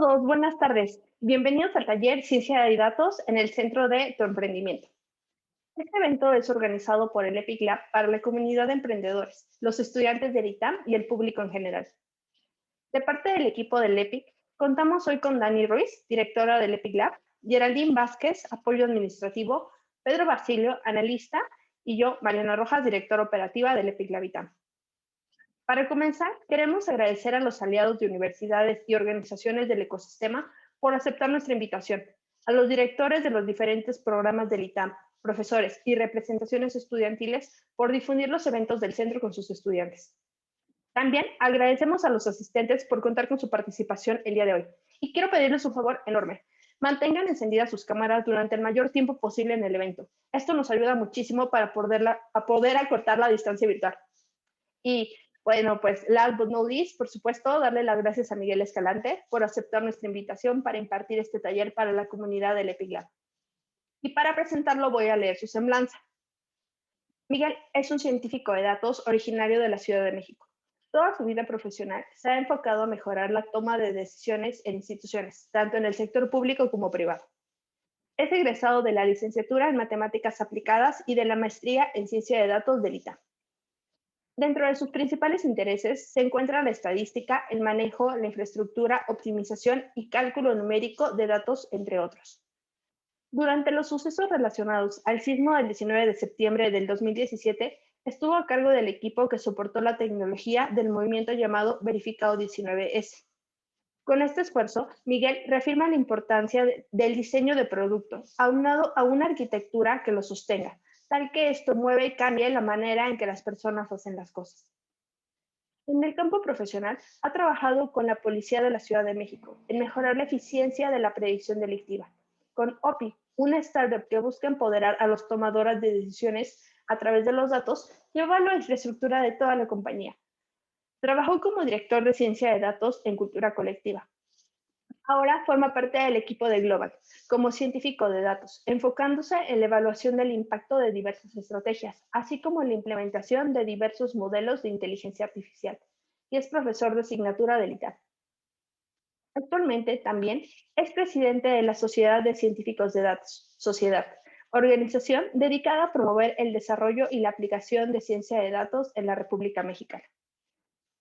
todos, buenas tardes. Bienvenidos al taller Ciencia de Datos en el Centro de Tu Emprendimiento. Este evento es organizado por el EPIC Lab para la comunidad de emprendedores, los estudiantes del ITAM y el público en general. De parte del equipo del EPIC, contamos hoy con Dani Ruiz, directora del EPIC Lab, Geraldine Vázquez, apoyo administrativo, Pedro Basilio, analista, y yo, Mariana Rojas, directora operativa del EPIC Lab ITAM. Para comenzar, queremos agradecer a los aliados de universidades y organizaciones del ecosistema por aceptar nuestra invitación, a los directores de los diferentes programas del ITAM, profesores y representaciones estudiantiles por difundir los eventos del centro con sus estudiantes. También agradecemos a los asistentes por contar con su participación el día de hoy. Y quiero pedirles un favor enorme. Mantengan encendidas sus cámaras durante el mayor tiempo posible en el evento. Esto nos ayuda muchísimo para poder acortar la distancia virtual. Y bueno, pues last but not least, por supuesto, darle las gracias a Miguel Escalante por aceptar nuestra invitación para impartir este taller para la comunidad del EPIC Lab. Y para presentarlo voy a leer su semblanza. Miguel es un científico de datos originario de la Ciudad de México. Toda su vida profesional se ha enfocado a mejorar la toma de decisiones en instituciones, tanto en el sector público como privado. Es egresado de la licenciatura en Matemáticas Aplicadas y de la maestría en Ciencia de Datos del ITAM. Dentro de sus principales intereses se encuentra la estadística, el manejo, la infraestructura, optimización y cálculo numérico de datos, entre otros. Durante los sucesos relacionados al sismo del 19 de septiembre del 2017, estuvo a cargo del equipo que soportó la tecnología del movimiento llamado Verificado 19S. Con este esfuerzo, Miguel reafirma la importancia del diseño de producto, aunado a una arquitectura que lo sostenga, tal que esto mueve y cambie la manera en que las personas hacen las cosas. En el campo profesional, ha trabajado con la Policía de la Ciudad de México en mejorar la eficiencia de la predicción delictiva, con OPI, una startup que busca empoderar a los tomadores de decisiones a través de los datos y evaluar la infraestructura de toda la compañía. Trabajó como director de ciencia de datos en cultura colectiva. Ahora forma parte del equipo de Global, como científico de datos, enfocándose en la evaluación del impacto de diversas estrategias, así como en la implementación de diversos modelos de inteligencia artificial, y es profesor de asignatura del ITAM. Actualmente también es presidente de la Sociedad de Científicos de Datos, Sociedad, organización dedicada a promover el desarrollo y la aplicación de ciencia de datos en la República Mexicana.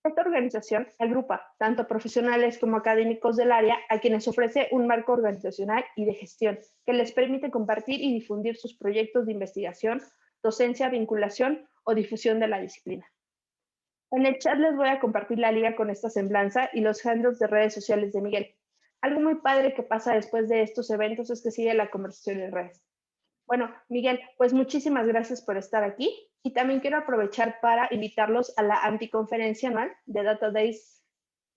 Esta organización agrupa tanto profesionales como académicos del área a quienes ofrece un marco organizacional y de gestión que les permite compartir y difundir sus proyectos de investigación, docencia, vinculación o difusión de la disciplina. En el chat les voy a compartir la liga con esta semblanza y los handles de redes sociales de Miguel. Algo muy padre que pasa después de estos eventos es que sigue la conversación en redes. Bueno, Miguel, pues muchísimas gracias por estar aquí y también quiero aprovechar para invitarlos a la anticonferencia anual de Data Days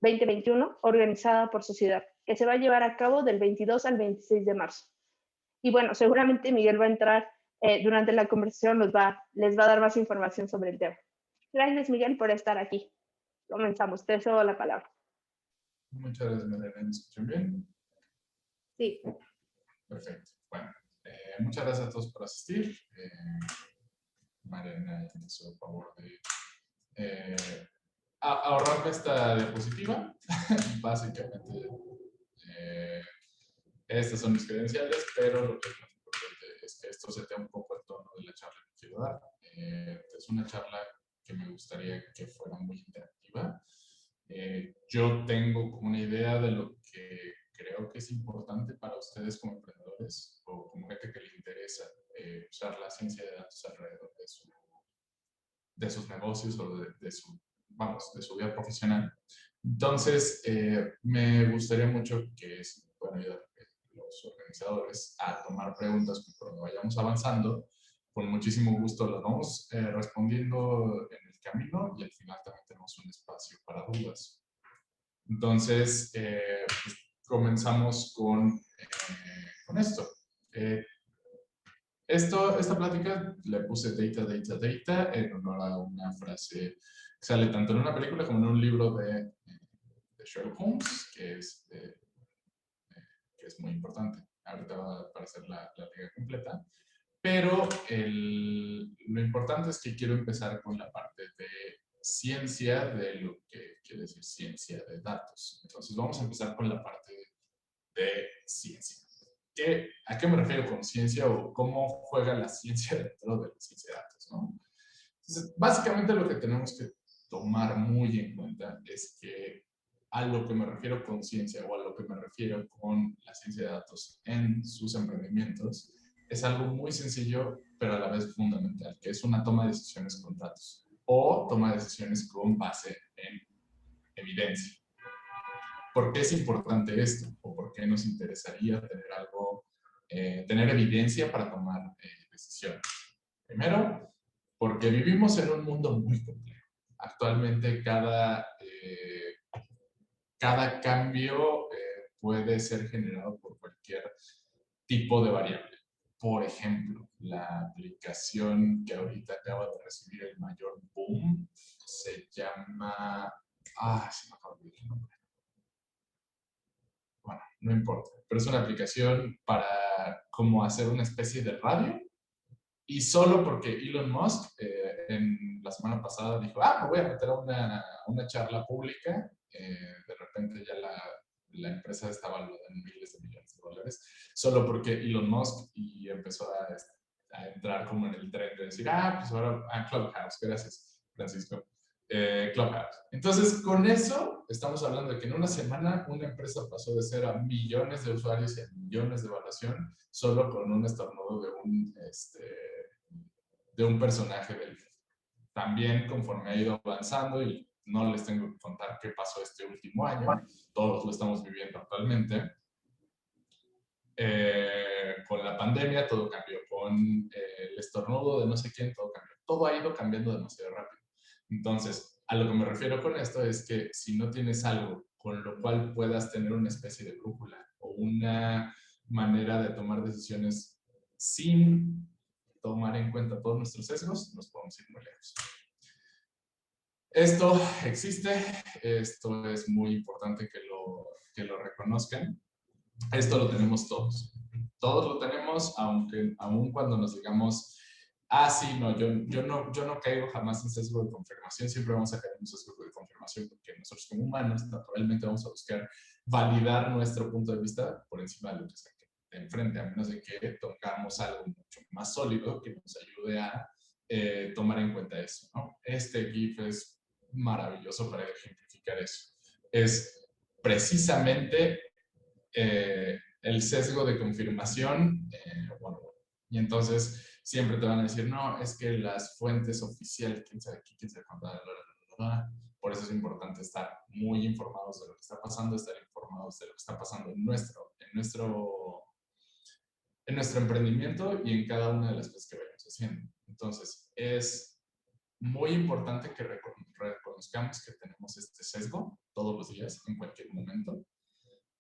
2021 organizada por Sociedad, que se va a llevar a cabo del 22 al 26 de marzo. Y bueno, seguramente Miguel va a entrar durante la conversación, les va a dar más información sobre el tema. Gracias, Miguel, por estar aquí. Comenzamos. Te cedo la palabra. Muchas gracias, Mariana. ¿Me escuchan bien? Sí. Perfecto. Bueno, muchas gracias a todos por asistir. Mariana me hizo el favor de ahorrarme esta diapositiva. Básicamente, estas son mis credenciales, pero lo que es más importante es que esto se un poco el tono de la charla que quiero dar. Es una charla que me gustaría que fuera muy interactiva. Yo tengo como una idea de lo que creo que es importante para ustedes como emprendedores o como gente que le interesa usar la ciencia de datos alrededor de sus negocios o de su vida profesional. Entonces, me gustaría mucho que si me pueden ayudar los organizadores a tomar preguntas conforme vayamos avanzando. Con muchísimo gusto las vamos respondiendo en el camino y al final también tenemos un espacio para dudas. Entonces, pues, comenzamos con esto. Esta plática le puse data, data, data en honor a una frase que sale tanto en una película como en un libro de Sherlock Holmes, que es muy importante. Ahorita va a aparecer la liga completa. Pero lo importante es que quiero empezar con la parte de ciencia de lo que quiere decir ciencia de datos. Entonces vamos a empezar con la parte de ciencia. ¿A qué me refiero con ciencia o cómo juega la ciencia dentro de la ciencia de datos, ¿no? Entonces, básicamente lo que tenemos que tomar muy en cuenta es que a lo que me refiero con ciencia o a lo que me refiero con la ciencia de datos en sus emprendimientos es algo muy sencillo, pero a la vez fundamental, que es una toma de decisiones con datos o toma de decisiones con base en evidencia. ¿Por qué es importante esto? ¿O por qué nos interesaría tener algo, tener evidencia para tomar decisiones? Primero, porque vivimos en un mundo muy complejo. Actualmente cada cambio puede ser generado por cualquier tipo de variable. Por ejemplo, la aplicación que ahorita acaba de recibir el mayor boom se llama... se me acaba de olvidar el nombre. Bueno, no importa, pero es una aplicación para como hacer una especie de radio. Y solo porque Elon Musk en la semana pasada dijo, me voy a meter a una charla pública, de repente ya la empresa está valuada en miles de millones de dólares, solo porque Elon Musk y empezó a entrar como en el tren de decir, pues ahora, Clubhouse, gracias, Francisco. Clubhouse. Entonces, con eso estamos hablando de que en una semana una empresa pasó de ser a millones de usuarios y a millones de evaluación solo con un estornudo de un personaje del también conforme ha ido avanzando, y no les tengo que contar qué pasó este último año, todos lo estamos viviendo actualmente. Con la pandemia todo cambió, con el estornudo de no sé quién todo cambió, todo ha ido cambiando demasiado rápido. Entonces, a lo que me refiero con esto es que si no tienes algo con lo cual puedas tener una especie de brújula o una manera de tomar decisiones sin tomar en cuenta todos nuestros sesgos, nos podemos ir muy lejos. Esto existe, esto es muy importante que lo reconozcan. Esto lo tenemos todos. Todos lo tenemos, aun cuando nos digamos, sí, no, yo no caigo jamás en sesgo de confirmación, siempre vamos a caer en un sesgo de confirmación porque nosotros como humanos naturalmente vamos a buscar validar nuestro punto de vista por encima de lo que está enfrente, a menos de que tengamos algo mucho más sólido que nos ayude a tomar en cuenta eso, ¿no? Este GIF es maravilloso para ejemplificar eso. Es precisamente el sesgo de confirmación, y entonces siempre te van a decir, no, es que las fuentes oficiales, quién sabe aquí, quién sabe cuándo, por eso es importante estar muy informados de lo que está pasando, estar informados de lo que está pasando en nuestro emprendimiento y en cada una de las cosas que vayamos haciendo. Entonces, es muy importante que reconozcamos que tenemos este sesgo todos los días, en cualquier momento,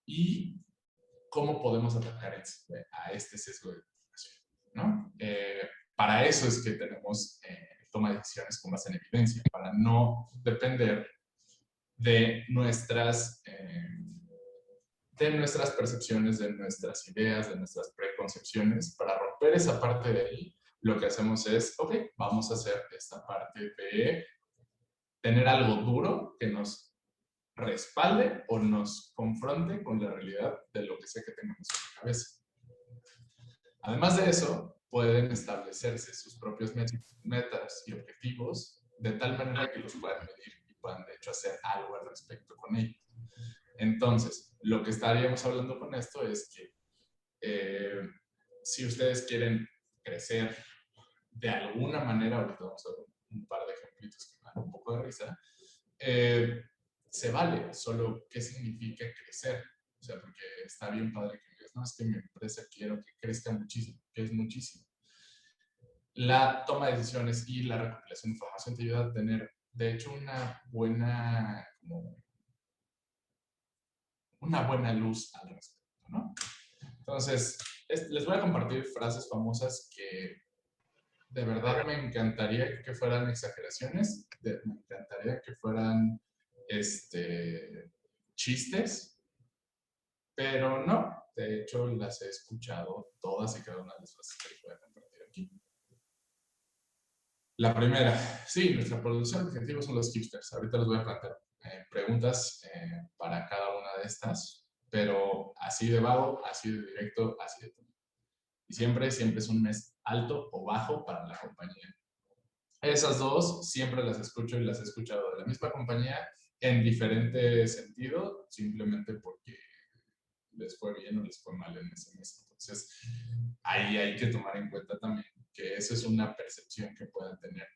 y cómo podemos atacar a este sesgo de confirmación, ¿no? Para eso es que tenemos toma de decisiones con base en evidencia, para no depender de nuestras percepciones, de nuestras ideas, de nuestras preconcepciones. Para romper esa parte de ahí, lo que hacemos es, vamos a hacer esta parte de tener algo duro que nos respalde o nos confronte con la realidad de lo que sea que tengamos en la cabeza. Además de eso, pueden establecerse sus propios metas y objetivos de tal manera que los puedan medir y puedan, de hecho, hacer algo al respecto con ellos. Entonces, lo que estaríamos hablando con esto es que si ustedes quieren crecer de alguna manera, ahorita vamos a ver un par de ejemplitos que me dan un poco de risa, se vale, solo ¿qué significa crecer? O sea, porque está bien padre que digas, no, es que mi empresa quiero que crezca muchísimo, que es muchísimo. La toma de decisiones y la recopilación de información te ayuda a tener, de hecho, una buena luz al respecto, ¿no? Entonces, les voy a compartir frases famosas que de verdad me encantaría que fueran exageraciones, me encantaría que fueran chistes, pero no, de hecho las he escuchado todas y cada una de las frases que les voy a compartir aquí. La primera, sí, nuestra producción de objetivos son los hipsters. Ahorita les voy a plantear preguntas para cada una de estas. pero así de vago, así de directo, así de todo. Y siempre es un mes alto o bajo para la compañía. Esas dos siempre las escucho y las he escuchado de la misma compañía en diferente sentido, simplemente porque les fue bien o les fue mal en ese mes. Entonces, ahí hay que tomar en cuenta también que esa es una percepción que pueden tener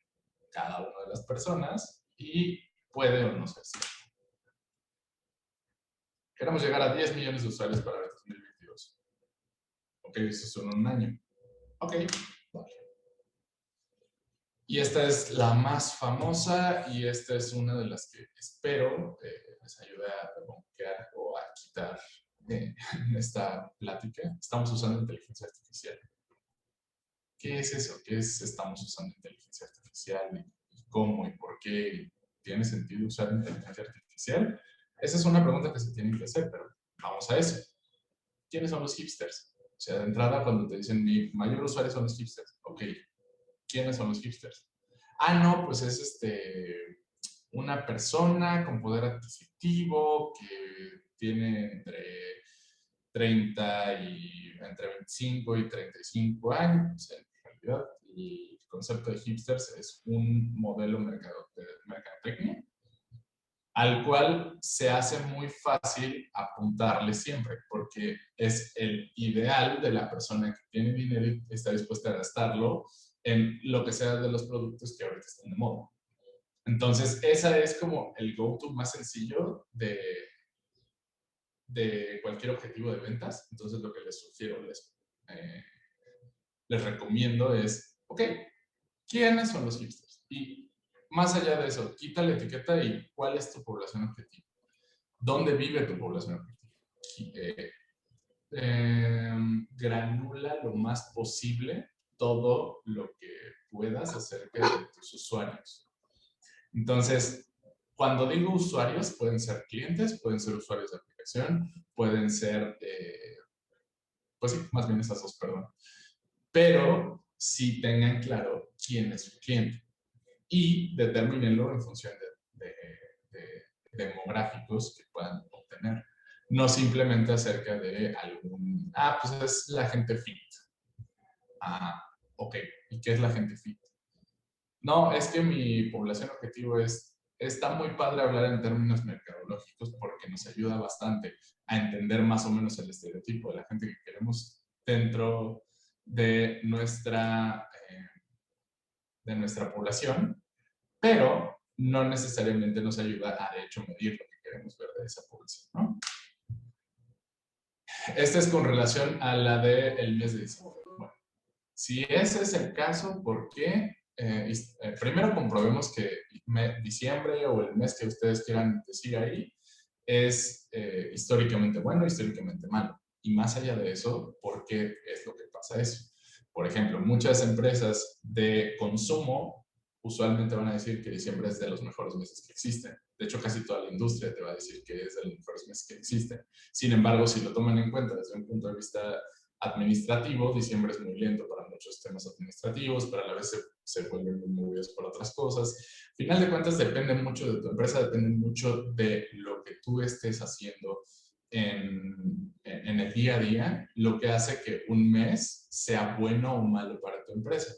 cada una de las personas y puede o no ser cierto. Queremos llegar a 10 millones de usuarios para el 2022. Ok, eso es en un año. Ok, vale. Y esta es la más famosa y esta es una de las que espero les ayude a bloquear o a quitar esta plática. Estamos usando inteligencia artificial. ¿Qué es eso? ¿Qué es estamos usando inteligencia artificial? ¿Y cómo? ¿Y por qué? ¿Tiene sentido usar inteligencia artificial? Esa es una pregunta que se tiene que hacer, pero vamos a eso. ¿Quiénes son los hipsters? O sea, de entrada, cuando te dicen mi mayor usuario son los hipsters. Ok, ¿quiénes son los hipsters? Ah, no, pues es una persona con poder adquisitivo que tiene entre 25 y 35 años. En realidad, el concepto de hipsters es un modelo de mercadotecnia al cual se hace muy fácil apuntarle siempre, porque es el ideal de la persona que tiene dinero y está dispuesta a gastarlo en lo que sea de los productos que ahorita están de moda. Entonces, esa es como el go-to más sencillo de cualquier objetivo de ventas. Entonces, lo que les sugiero, les recomiendo es, ok, ¿quiénes son los hipsters? Y más allá de eso, quita la etiqueta y cuál es tu población objetivo. ¿Dónde vive tu población objetivo? Granula lo más posible todo lo que puedas acerca de tus usuarios. Entonces, cuando digo usuarios, pueden ser clientes, pueden ser usuarios de aplicación, pueden ser, pues sí, más bien esas dos, perdón. Pero sí tengan claro quién es su cliente y determínenlo en función de demográficos que puedan obtener. No simplemente acerca de algún, pues es la gente fit. Ah, ok, ¿y qué es la gente fit? No, es que mi población objetivo está muy padre hablar en términos mercadológicos porque nos ayuda bastante a entender más o menos el estereotipo de la gente que queremos dentro de nuestra población, pero no necesariamente nos ayuda a, de hecho, medir lo que queremos ver de esa población, ¿no? Esta es con relación a la del mes de diciembre. Bueno, si ese es el caso, ¿por qué? Primero comprobemos que diciembre o el mes que ustedes quieran decir ahí es históricamente bueno, históricamente malo. Y más allá de eso, ¿por qué es lo que pasa eso? Por ejemplo, muchas empresas de consumo usualmente van a decir que diciembre es de los mejores meses que existen. De hecho, casi toda la industria te va a decir que es de los mejores meses que existen. Sin embargo, si lo toman en cuenta desde un punto de vista administrativo, diciembre es muy lento para muchos temas administrativos, pero a la vez se vuelven muy movidos por otras cosas. Al final de cuentas, depende mucho de tu empresa, depende mucho de lo que tú estés haciendo en el día a día, lo que hace que un mes sea bueno o malo para tu empresa.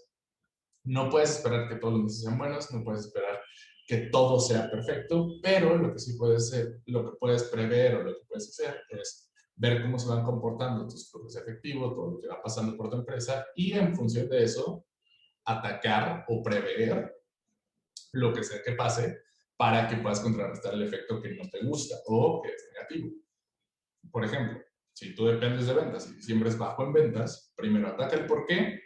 No puedes esperar que todos los meses sean buenos, no puedes esperar que todo sea perfecto, pero lo que sí puedes hacer, lo que puedes prever o lo que puedes hacer es ver cómo se van comportando tus flujos efectivos, todo lo que va pasando por tu empresa y en función de eso atacar o prever lo que sea que pase para que puedas contrarrestar el efecto que no te gusta o que es negativo. Por ejemplo, si tú dependes de ventas y diciembre es bajo en ventas, primero ataca el por qué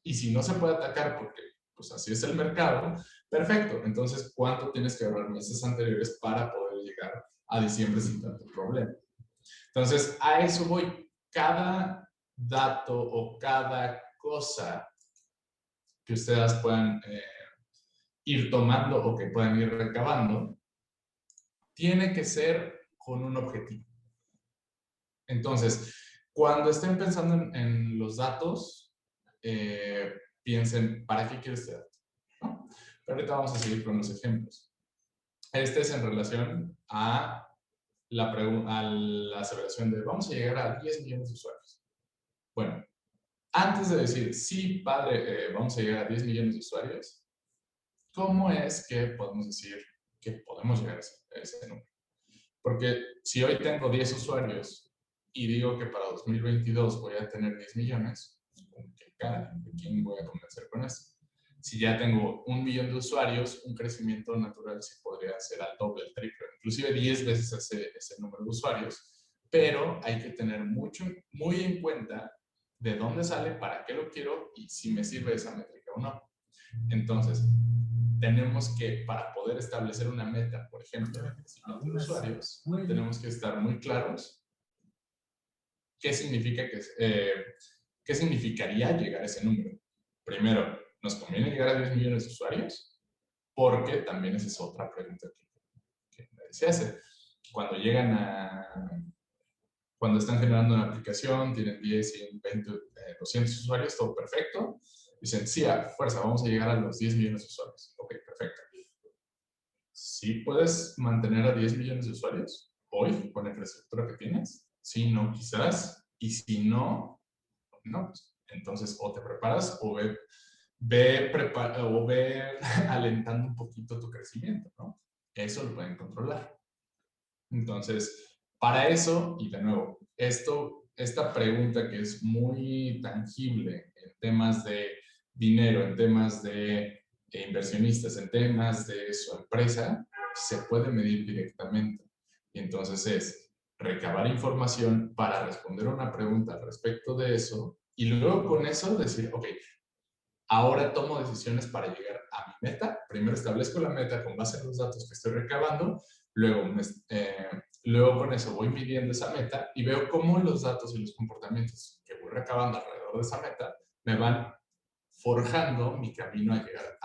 y si no se puede atacar porque pues así es el mercado, perfecto. Entonces, ¿cuánto tienes que ahorrar meses anteriores para poder llegar a diciembre sin tanto problema? Entonces, a eso voy. Cada dato o cada cosa que ustedes puedan ir tomando o que puedan ir recabando, tiene que ser con un objetivo. Entonces, cuando estén pensando en los datos, piensen, ¿para qué quiero este dato? ¿No? Pero ahorita vamos a seguir con los ejemplos. Este es en relación a a la aseveración de vamos a llegar a 10 millones de usuarios. Bueno, antes de decir, sí, padre, vamos a llegar a 10 millones de usuarios, ¿cómo es que podemos decir que podemos llegar a ese número? Porque si hoy tengo 10 usuarios y digo que para 2022 voy a tener 10 millones, ¿quién voy a convencer con eso? Si ya tengo 1 millón de usuarios, un crecimiento natural sí podría ser al doble, el triple, inclusive 10 veces ese número de usuarios, pero hay que tener muy en cuenta de dónde sale, para qué lo quiero y si me sirve esa métrica o no. Entonces, tenemos que, para poder establecer una meta, por ejemplo, de crecimiento de usuarios, tenemos que estar muy claros qué significaría llegar a ese número. Primero, ¿nos conviene llegar a 10 millones de usuarios? Porque también esa es otra pregunta que se hace. Cuando cuando están generando una aplicación, tienen 10, 100, 20, 200 usuarios, todo perfecto. Dicen, sí, a fuerza, vamos a llegar a los 10 millones de usuarios. Ok, perfecto. ¿Sí puedes mantener a 10 millones de usuarios hoy con la infraestructura que tienes? Sí, no, quizás. Y si no, no. Entonces, o te preparas o ve alentando un poquito tu crecimiento, ¿no? Eso lo pueden controlar. Entonces, para eso, y de nuevo, esta pregunta que es muy tangible en temas de dinero, en temas de inversionistas, en temas de su empresa, se puede medir directamente. Y entonces es recabar información para responder una pregunta al respecto de eso y luego con eso decir, ok, ahora tomo decisiones para llegar a mi meta. Primero establezco la meta con base en los datos que estoy recabando, luego con eso voy midiendo esa meta y veo cómo los datos y los comportamientos que voy recabando alrededor de esa meta me van forjando mi camino a llegar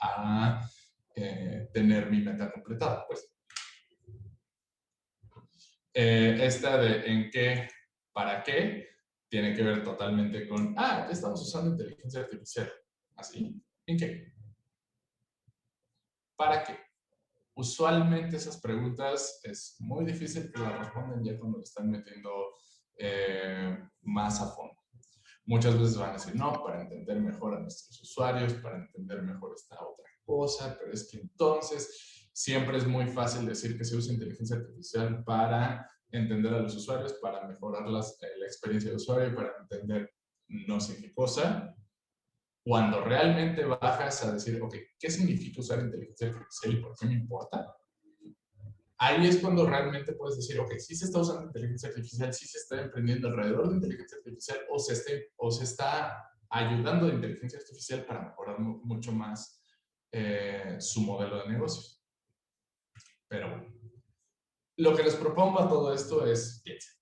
a tener mi meta completada. Pues. Esta de en qué, para qué, tiene que ver totalmente con, ya estamos usando inteligencia artificial. ¿Así? ¿En qué? ¿Para qué? Usualmente esas preguntas es muy difícil que las respondan ya cuando le están metiendo más a fondo. Muchas veces van a decir, no, para entender mejor a nuestros usuarios, para entender mejor esta otra cosa, pero es que entonces siempre es muy fácil decir que se usa inteligencia artificial para entender a los usuarios, para mejorar la experiencia de usuario, para entender no sé qué cosa. Cuando realmente bajas a decir, ok, ¿qué significa usar inteligencia artificial y por qué me importa? Ahí es cuando realmente puedes decir, ok, sí se está usando inteligencia artificial, sí se está emprendiendo alrededor de inteligencia artificial o se está ayudando de inteligencia artificial para mejorar mucho más su modelo de negocio. Pero bueno, lo que les propongo a todo esto es piensen.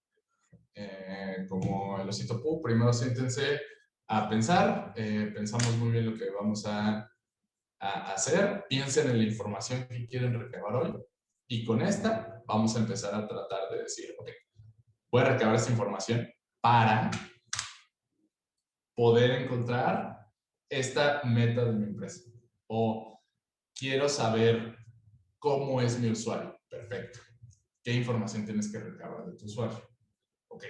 Como el osito Pú, primero siéntense a pensar, pensamos muy bien lo que vamos a hacer, piensen en la información que quieren recabar hoy y con esta vamos a empezar a tratar de decir, ok, voy a recabar esta información para poder encontrar esta meta de mi empresa o quiero saber cómo es mi usuario. Perfecto. ¿Qué información tienes que recabar de tu usuario? Ok.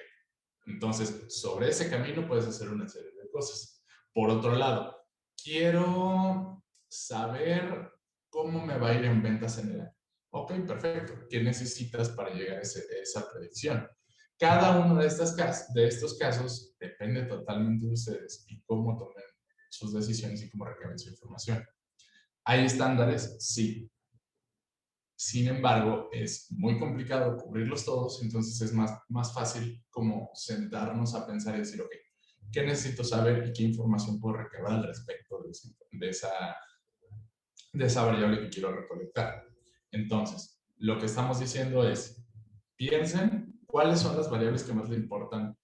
Entonces, sobre ese camino puedes hacer una serie de cosas. Por otro lado, quiero saber cómo me va a ir en ventas en el año. Ok, perfecto. ¿Qué necesitas para llegar a esa predicción? Cada uno de estos casos depende totalmente de ustedes y cómo tomen sus decisiones y cómo recaben su información. ¿Hay estándares? Sí. Sin embargo, es muy complicado cubrirlos todos, entonces es más fácil como sentarnos a pensar y decir, ok, ¿qué necesito saber y qué información puedo recabar al respecto de esa variable que quiero recolectar? Entonces, lo que estamos diciendo es, piensen cuáles son las variables que más les importan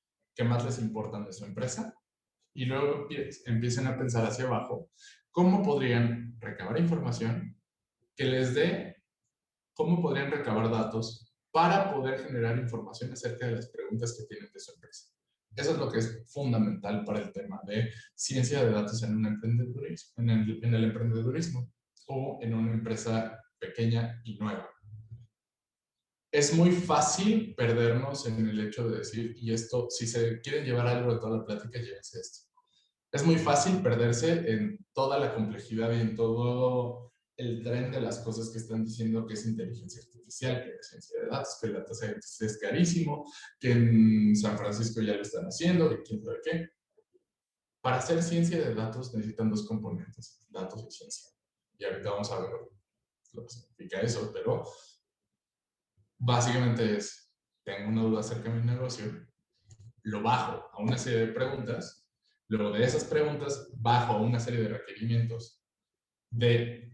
de su empresa y luego empiecen a pensar hacia abajo cómo podrían recabar información que les dé cómo podrían recabar datos para poder generar información acerca de las preguntas que tienen de su empresa. Eso es lo que es fundamental para el tema de ciencia de datos en un emprendedurismo, en el emprendedurismo o en una empresa pequeña y nueva. es muy fácil perdernos en el hecho de decir, y esto, si se quieren llevar algo de toda la plática, llévense esto. Es muy fácil perderse en toda la complejidad y en todo el tren de las cosas que están diciendo que es inteligencia artificial, que es ciencia de datos, que la tasa de éxito es carísimo, que en San Francisco ya lo están haciendo, que quién sabe qué. Para hacer ciencia de datos necesitan dos componentes, datos y ciencia. Y ahorita vamos a ver lo que significa eso, pero básicamente es, tengo una duda acerca de mi negocio, lo bajo a una serie de preguntas, luego de esas preguntas bajo a una serie de requerimientos de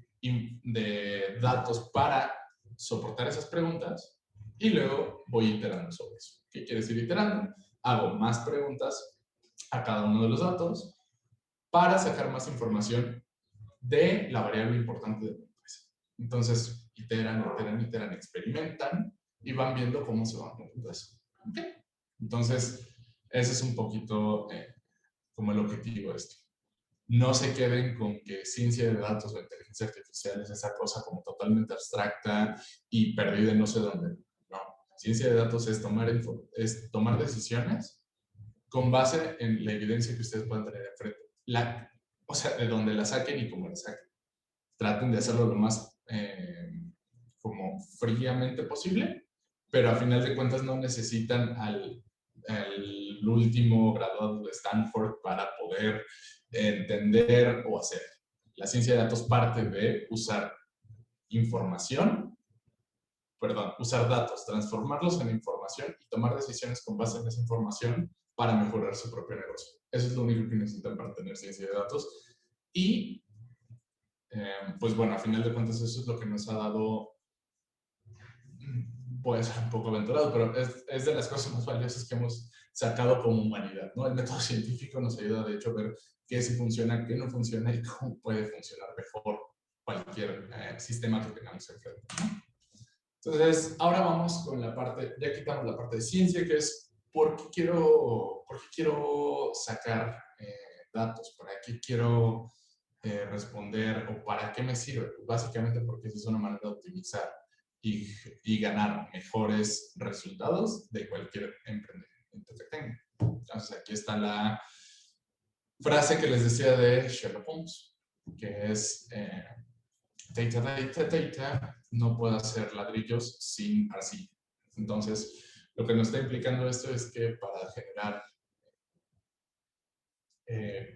datos para soportar esas preguntas y luego voy iterando sobre eso. ¿Qué quiere decir iterando? Hago más preguntas a cada uno de los datos para sacar más información de la variable importante de la empresa. Entonces, iteran, experimentan y van viendo cómo se va moviendo eso. ¿Okay? Entonces, ese es un poquito como el objetivo de esto. No se queden con que ciencia de datos o inteligencia artificial es esa cosa como totalmente abstracta y perdida en no sé dónde. No, ciencia de datos es tomar decisiones con base en la evidencia que ustedes puedan tener enfrente. O sea, de donde la saquen y cómo la saquen. Traten de hacerlo lo más como fríamente posible, pero a final de cuentas no necesitan al último graduado de Stanford para poder entender o hacer. La ciencia de datos parte de usar información, usar datos, transformarlos en información y tomar decisiones con base en esa información para mejorar su propio negocio. Eso es lo único que necesitan para tener ciencia de datos. Y pues bueno, a final de cuentas eso es lo que nos ha dado, puede ser un poco aventurado, pero es de las cosas más valiosas que hemos sacado como humanidad, ¿no? El método científico nos ayuda de hecho a ver qué sí funciona, qué no funciona y cómo puede funcionar mejor cualquier sistema que tengamos enfrente, ¿no? Entonces, ahora vamos con la parte, ya quitamos la parte de ciencia, que es por qué quiero sacar datos, para qué quiero responder o para qué me sirve. Básicamente porque esa es una manera de optimizar y ganar mejores resultados de cualquier emprendimiento que tenga. Entonces, aquí está la frase que les decía de Sherlock Holmes, que es data, data, data, no puedo hacer ladrillos sin arcilla. Entonces, lo que nos está implicando esto es que para generar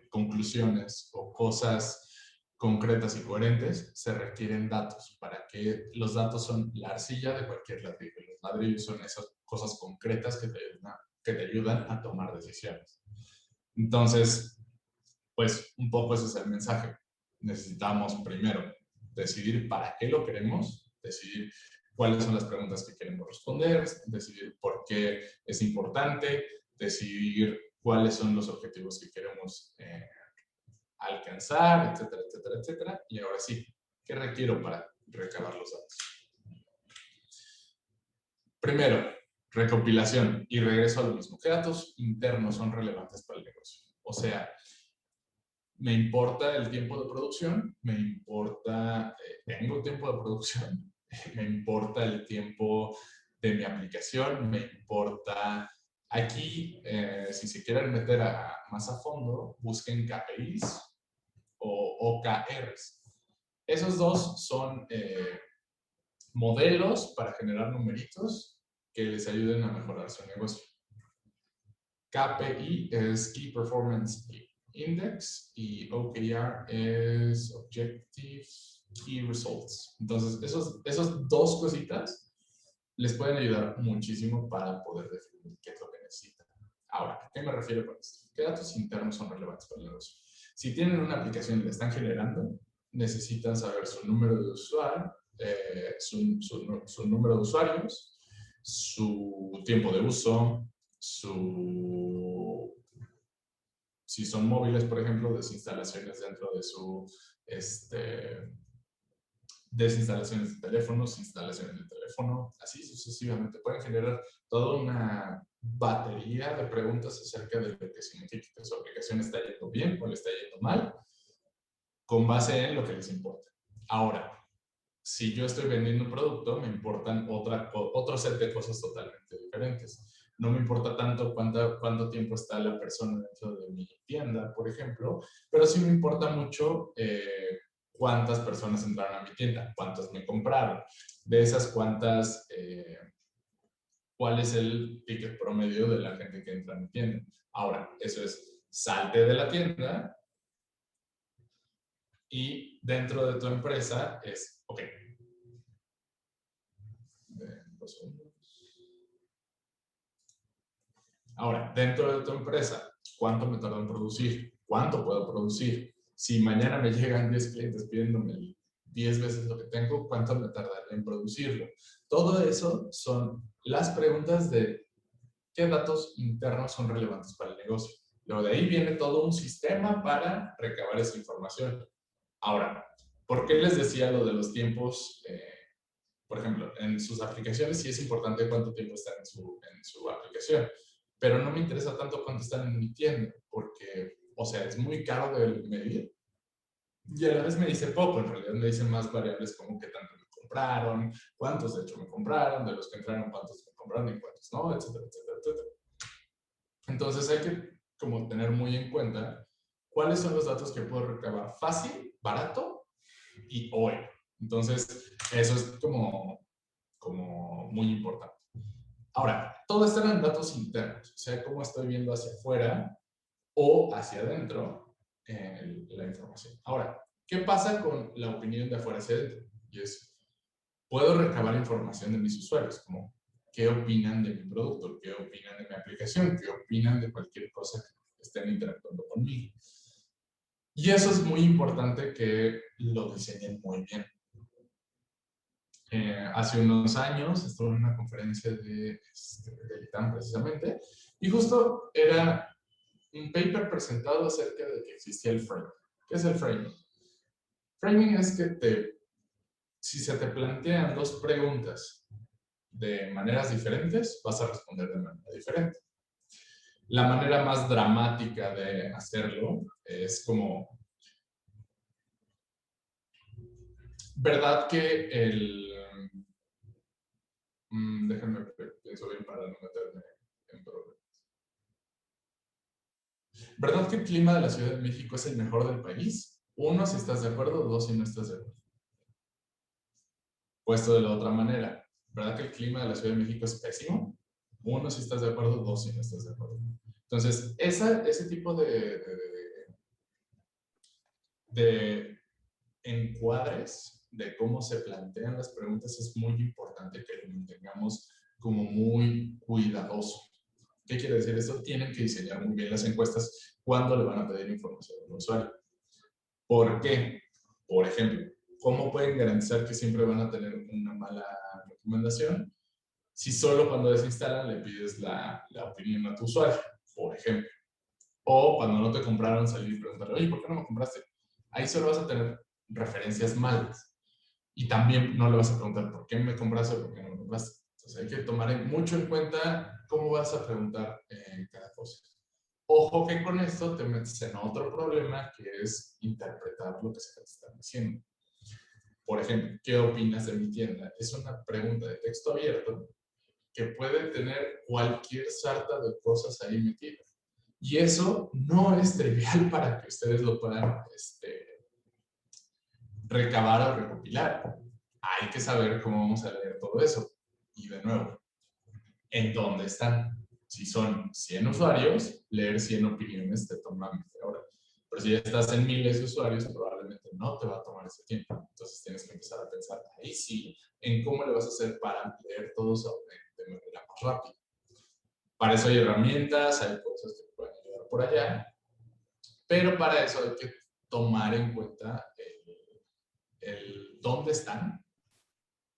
conclusiones o cosas concretas y coherentes, se requieren datos. Para que los datos son la arcilla de cualquier ladrillo. Los ladrillos son esas cosas concretas que te ayudan a tomar decisiones. Entonces, pues un poco ese es el mensaje. Necesitamos primero decidir para qué lo queremos, decidir cuáles son las preguntas que queremos responder, decidir por qué es importante, decidir cuáles son los objetivos que queremos alcanzar, etcétera, etcétera, etcétera. Y ahora sí, ¿qué requiero para recabar los datos? Primero, recopilación y regreso a lo mismo. ¿Qué datos internos son relevantes para el negocio? O sea, me importa el tiempo de producción, me importa, tengo tiempo de producción, me importa el tiempo de mi aplicación, me importa. Aquí, si se quieren meter más a fondo, busquen KPIs o OKRs. Esos dos son modelos para generar numeritos que les ayuden a mejorar su negocio. KPI es Key Performance Index y OKR es Objective Key Results. Entonces, esos dos cositas les pueden ayudar muchísimo para poder definir qué es lo que necesitan. Ahora, ¿a qué me refiero con esto? ¿Qué datos internos son relevantes para el negocio? Si tienen una aplicación y la están generando, necesitan saber su número de usuario, su número de usuarios, su tiempo de uso, si son móviles, por ejemplo, desinstalaciones dentro de su desinstalaciones de teléfonos, instalaciones de teléfono, así sucesivamente. Pueden generar toda una batería de preguntas acerca de lo que significa que su aplicación está yendo bien o le está yendo mal, con base en lo que les importa. Ahora, si yo estoy vendiendo un producto, me importan otro set de cosas totalmente diferentes. No me importa tanto cuánto tiempo está la persona dentro de mi tienda, por ejemplo, pero sí me importa mucho cuántas personas entraron a mi tienda, cuántas me compraron. De esas cuántas, cuál es el ticket promedio de la gente que entra a mi tienda. Ahora, eso es, salte de la tienda y dentro de tu empresa es, ok, ahora, dentro de tu empresa, ¿cuánto me tarda en producir? ¿Cuánto puedo producir? Si mañana me llegan 10 clientes pidiéndome 10 veces lo que tengo, ¿cuánto me tardará en producirlo? Todo eso son las preguntas de qué datos internos son relevantes para el negocio. Luego de ahí viene todo un sistema para recabar esa información. Ahora, ¿por qué les decía lo de los tiempos? Por ejemplo, en sus aplicaciones sí es importante cuánto tiempo están en su aplicación, pero no me interesa tanto cuánto están en mi tienda, porque, o sea, es muy caro de medir y a la vez me dice poco, en realidad me dicen más variables como qué tanto me compraron, cuántos de hecho me compraron, de los que entraron cuántos me compraron y cuántos no, etcétera, etcétera, etcétera. Entonces hay que como tener muy en cuenta cuáles son los datos que puedo recabar fácil, barato y hoy. Entonces, eso es como muy importante. Ahora, todo esto eran datos internos, o sea, cómo estoy viendo hacia afuera o hacia adentro la información. Ahora, ¿qué pasa con la opinión de afuera hacia adentro? Y es, puedo recabar información de mis usuarios, como qué opinan de mi producto, qué opinan de mi aplicación, qué opinan de cualquier cosa que estén interactuando conmigo. Y eso es muy importante que lo diseñen muy bien. Hace unos años estuve en una conferencia de ITAM precisamente, y justo era un paper presentado acerca de que existía el framing. ¿Qué es el framing? Framing es que si se te plantean dos preguntas de maneras diferentes, vas a responder de manera diferente. La manera más dramática de hacerlo es como, ¿verdad que déjenme pienso bien para no meterme en problemas. ¿Verdad que el clima de la Ciudad de México es el mejor del país? Uno, si estás de acuerdo, dos, si no estás de acuerdo. Puesto de la otra manera, ¿verdad que el clima de la Ciudad de México es pésimo? Uno, si estás de acuerdo, dos, si no estás de acuerdo. Entonces, ese tipo de encuadres de cómo se plantean las preguntas es muy importante que lo tengamos como muy cuidadoso. ¿Qué quiere decir esto? Tienen que diseñar muy bien las encuestas cuando le van a pedir información al usuario. ¿Por qué? Por ejemplo, ¿cómo pueden garantizar que siempre van a tener una mala recomendación si solo cuando desinstalan le pides la opinión a tu usuario, por ejemplo? O cuando no te compraron, salir y preguntarle, oye, ¿por qué no me compraste? Ahí solo vas a tener referencias malas. Y también no le vas a preguntar, ¿por qué me compraste o por qué no me compraste? Entonces hay que tomar mucho en cuenta cómo vas a preguntar cada cosa. Ojo que con esto te metes en otro problema que es interpretar lo que se te está diciendo. Por ejemplo, ¿qué opinas de mi tienda? Es una pregunta de texto abierto que puede tener cualquier sarta de cosas ahí metidas. Y eso no es trivial para que ustedes lo puedan recabar o recopilar. Hay que saber cómo vamos a leer todo eso. Y de nuevo, ¿en dónde están? Si son 100 usuarios, leer 100 opiniones te toma media hora. Pero si ya estás en miles de usuarios, probablemente no te va a tomar ese tiempo. Entonces tienes que empezar a pensar ahí sí en cómo le vas a hacer para leer todo eso de manera más rápida. Para eso hay herramientas, hay cosas que te pueden ayudar por allá, pero para eso hay que tomar en cuenta el dónde están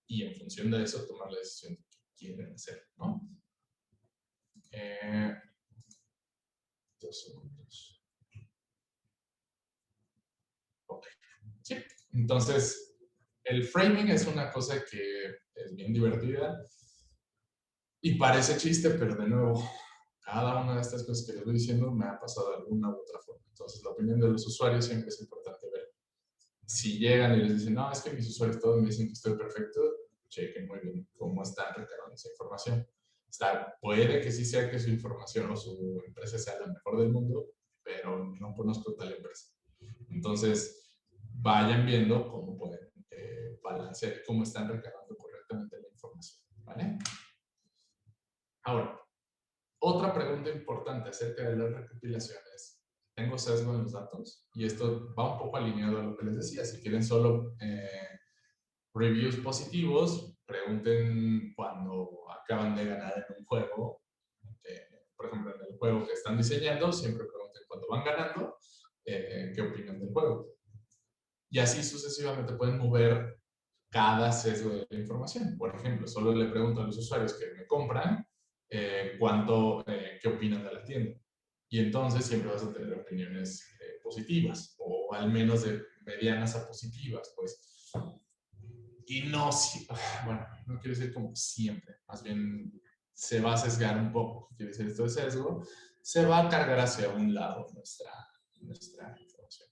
y en función de eso tomar la decisión de qué quieren hacer, ¿no? 2 segundos. Ok. Sí. Entonces, el framing es una cosa que es bien divertida y parece chiste, pero de nuevo, cada una de estas cosas que les voy diciendo me ha pasado de alguna u otra forma. Entonces, la opinión de los usuarios siempre es importante ver Si llegan y les dicen, no, es que mis usuarios todos me dicen que estoy perfecto, chequen muy bien cómo están recabando esa información. Puede que sí sea que su información o su empresa sea la mejor del mundo, pero no conozco tal empresa. Entonces, vayan viendo cómo pueden balancear, cómo están recabando correctamente la información, ¿vale? Ahora, otra pregunta importante acerca de las recopilaciones. Tengo sesgo en los datos y esto va un poco alineado a lo que les decía. Si quieren solo reviews positivos, pregunten cuando acaban de ganar en un juego. Por ejemplo, en el juego que están diseñando, siempre pregunten cuando van ganando, qué opinan del juego. Y así sucesivamente pueden mover cada sesgo de la información. Por ejemplo, solo le pregunto a los usuarios que me compran qué opinan de la tienda. Y entonces siempre vas a tener opiniones positivas, o al menos de medianas a positivas, pues. Y no, bueno, no quiero decir como siempre, más bien se va a sesgar un poco. Quiere decir esto de sesgo, se va a cargar hacia un lado nuestra información.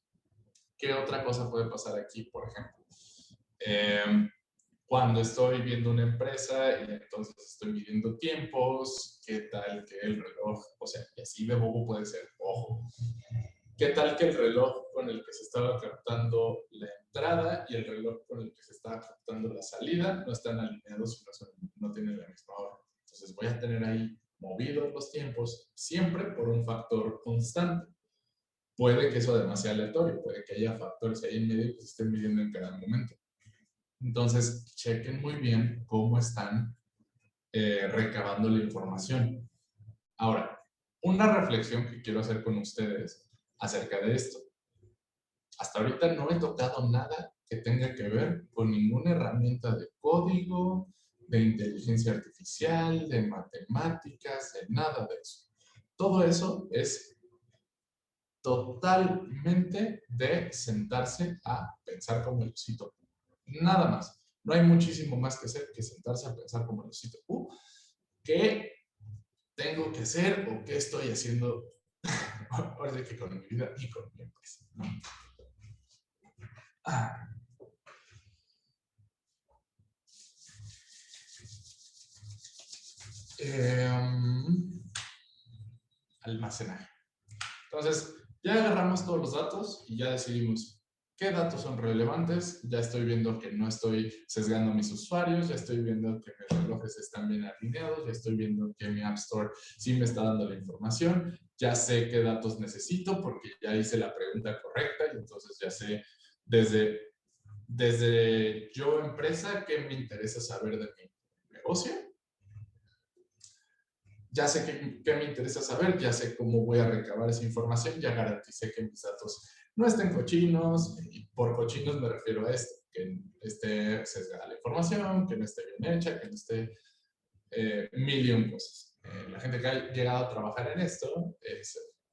¿Qué otra cosa puede pasar aquí, por ejemplo? Cuando estoy viendo una empresa y entonces estoy midiendo tiempos, ¿qué tal que el reloj, o sea, y así de bobo puede ser, ojo, ¿qué tal que el reloj con el que se estaba captando la entrada y el reloj con el que se estaba captando la salida no están alineados y no tienen la misma hora? Entonces voy a tener ahí movidos los tiempos siempre por un factor constante. Puede que eso además sea aleatorio, puede que haya factores ahí en medio que se estén midiendo en cada momento. Entonces, chequen muy bien cómo están recabando la información. Ahora, una reflexión que quiero hacer con ustedes acerca de esto. Hasta ahorita no he tocado nada que tenga que ver con ninguna herramienta de código, de inteligencia artificial, de matemáticas, de nada de eso. Todo eso es totalmente de sentarse a pensar como el osito. Nada más. No hay muchísimo más que hacer que sentarse a pensar como el osito. ¿Qué tengo que hacer o qué estoy haciendo ahora sí que con mi vida y con mi empresa? ¿No? Almacenaje. Entonces, ya agarramos todos los datos y ya decidimos qué datos son relevantes. Ya estoy viendo que no estoy sesgando a mis usuarios, ya estoy viendo que mis relojes están bien alineados, ya estoy viendo que mi App Store sí me está dando la información, ya sé qué datos necesito porque ya hice la pregunta correcta y entonces ya sé desde yo empresa qué me interesa saber de mi negocio. Ya sé qué me interesa saber, ya sé cómo voy a recabar esa información, ya garanticé que mis datos no estén cochinos, y por cochinos me refiero a esto, que esté sesgada la información, que no esté bien hecha, que no esté mil y un cosas. La gente que ha llegado a trabajar en esto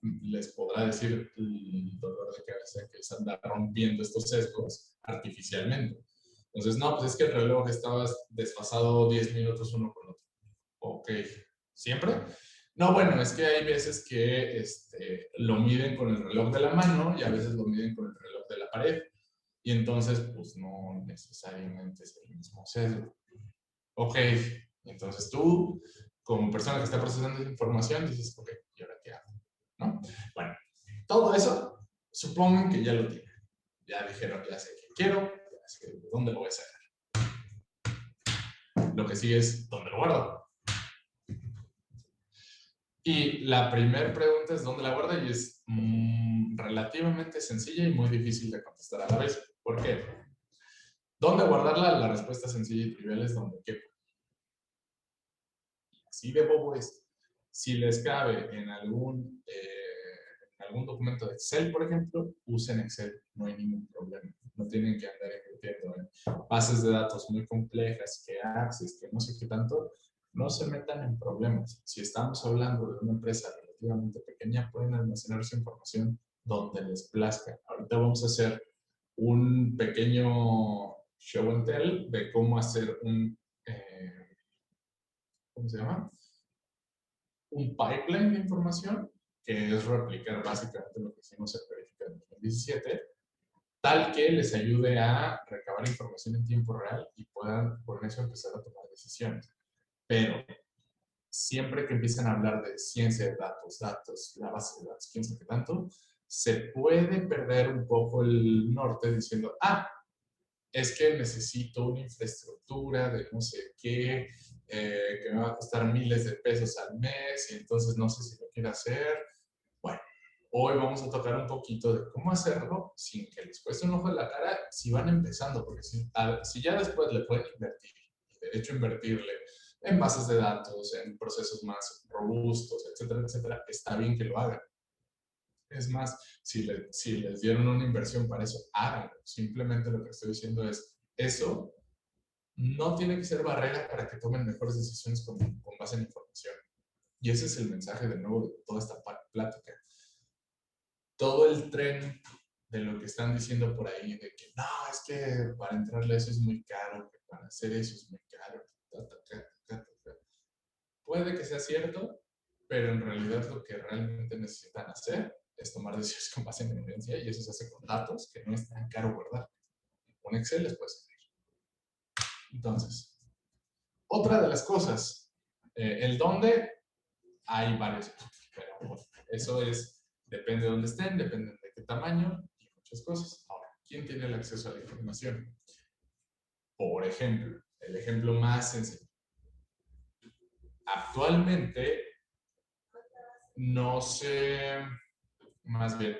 les podrá decir el dolor de cabeza que se anda rompiendo estos sesgos artificialmente. Entonces, no, pues es que el reloj estaba desfasado 10 minutos uno con otro. Ok, ¿siempre? No, bueno, es que hay veces que lo miden con el reloj de la mano y a veces lo miden con el reloj de la pared. Y entonces, pues no necesariamente es el mismo sesgo. Ok, entonces tú, como persona que está procesando esa información, dices, ok, ¿y ahora qué hago? ¿No? Bueno, todo eso, supongan que ya lo tienen. Ya dijeron, ya sé qué quiero, ya sé dónde lo voy a sacar. Lo que sigue es, ¿dónde lo guardo? Y la primera pregunta es ¿dónde la guarda? Y es relativamente sencilla y muy difícil de contestar a la vez. ¿Por qué? ¿Dónde guardarla? La respuesta sencilla y trivial es donde quepa. Así de bobo es. Si les cabe en algún documento de Excel, por ejemplo, usen Excel, no hay ningún problema. No tienen que andar invirtiendo en bases de datos muy complejas, que Access, que no sé qué tanto. No se metan en problemas. Si estamos hablando de una empresa relativamente pequeña, pueden almacenar su información donde les plazca. Ahorita vamos a hacer un pequeño show and tell de cómo hacer ¿cómo se llama? Un pipeline de información, que es replicar básicamente lo que hicimos en Verifica en 2017, tal que les ayude a recabar información en tiempo real y puedan con eso empezar a tomar decisiones. Pero siempre que empiecen a hablar de ciencia de datos, la base de datos, quién sabe qué tanto, se puede perder un poco el norte diciendo, es que necesito una infraestructura de no sé qué, que me va a costar miles de pesos al mes y entonces no sé si lo quiero hacer. Bueno, hoy vamos a tocar un poquito de cómo hacerlo sin que les cueste un ojo en la cara si van empezando, porque si ya después le pueden invertir, de hecho invertirle en bases de datos, en procesos más robustos, etcétera, etcétera, está bien que lo hagan. Es más, si les dieron una inversión para eso, háganlo. Simplemente lo que estoy diciendo es, eso no tiene que ser barrera para que tomen mejores decisiones con base en información. Y ese es el mensaje de nuevo de toda esta plática. Todo el tren de lo que están diciendo por ahí, de que no, es que para entrarle a eso es muy caro, que para hacer eso es muy caro. Puede que sea cierto, pero en realidad lo que realmente necesitan hacer es tomar decisiones con base en evidencia y eso se hace con datos que no es tan caro guardar. Con Excel les puede servir. Entonces, otra de las cosas, el dónde, hay varios, pero bueno, eso depende de dónde estén, depende de qué tamaño y muchas cosas. Ahora, ¿quién tiene el acceso a la información? Por ejemplo, el ejemplo más sencillo. Actualmente, no sé, más bien,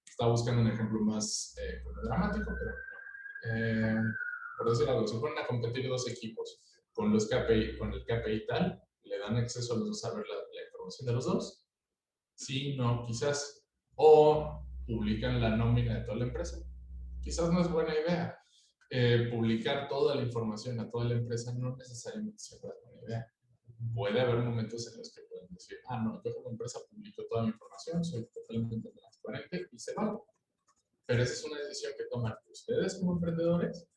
estaba buscando un ejemplo más dramático, pero por decir algo, si fueran a competir dos equipos con el KPI tal, ¿le dan acceso a los dos a ver la información de los dos? Sí, no, quizás. O publican la nómina de toda la empresa. Quizás no es buena idea. Publicar toda la información a toda la empresa no necesariamente siempre es buena idea. Puede haber momentos en los que pueden decir, no, yo como empresa publico toda mi información, soy totalmente transparente y se va. Pero esa es una decisión que toman ustedes como emprendedores.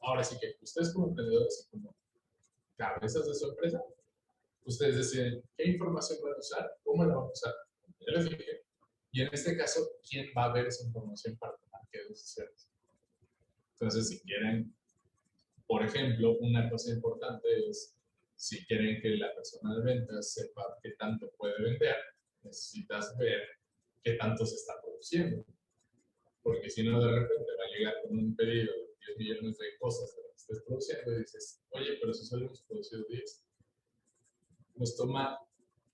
Ahora sí que ustedes como emprendedores y como cabezas de su empresa, ustedes deciden qué información van a usar, cómo la van a usar. Ya les dije. Y en este caso, ¿quién va a ver esa información para tomar qué decisiones? Entonces, si quieren, por ejemplo, una cosa importante es, si quieren que la persona de ventas sepa qué tanto puede vender, necesitas ver qué tanto se está produciendo. Porque si no, de repente va a llegar con un pedido de 10 millones de cosas que estés produciendo y dices, oye, pero si solo hemos producido 10, nos toma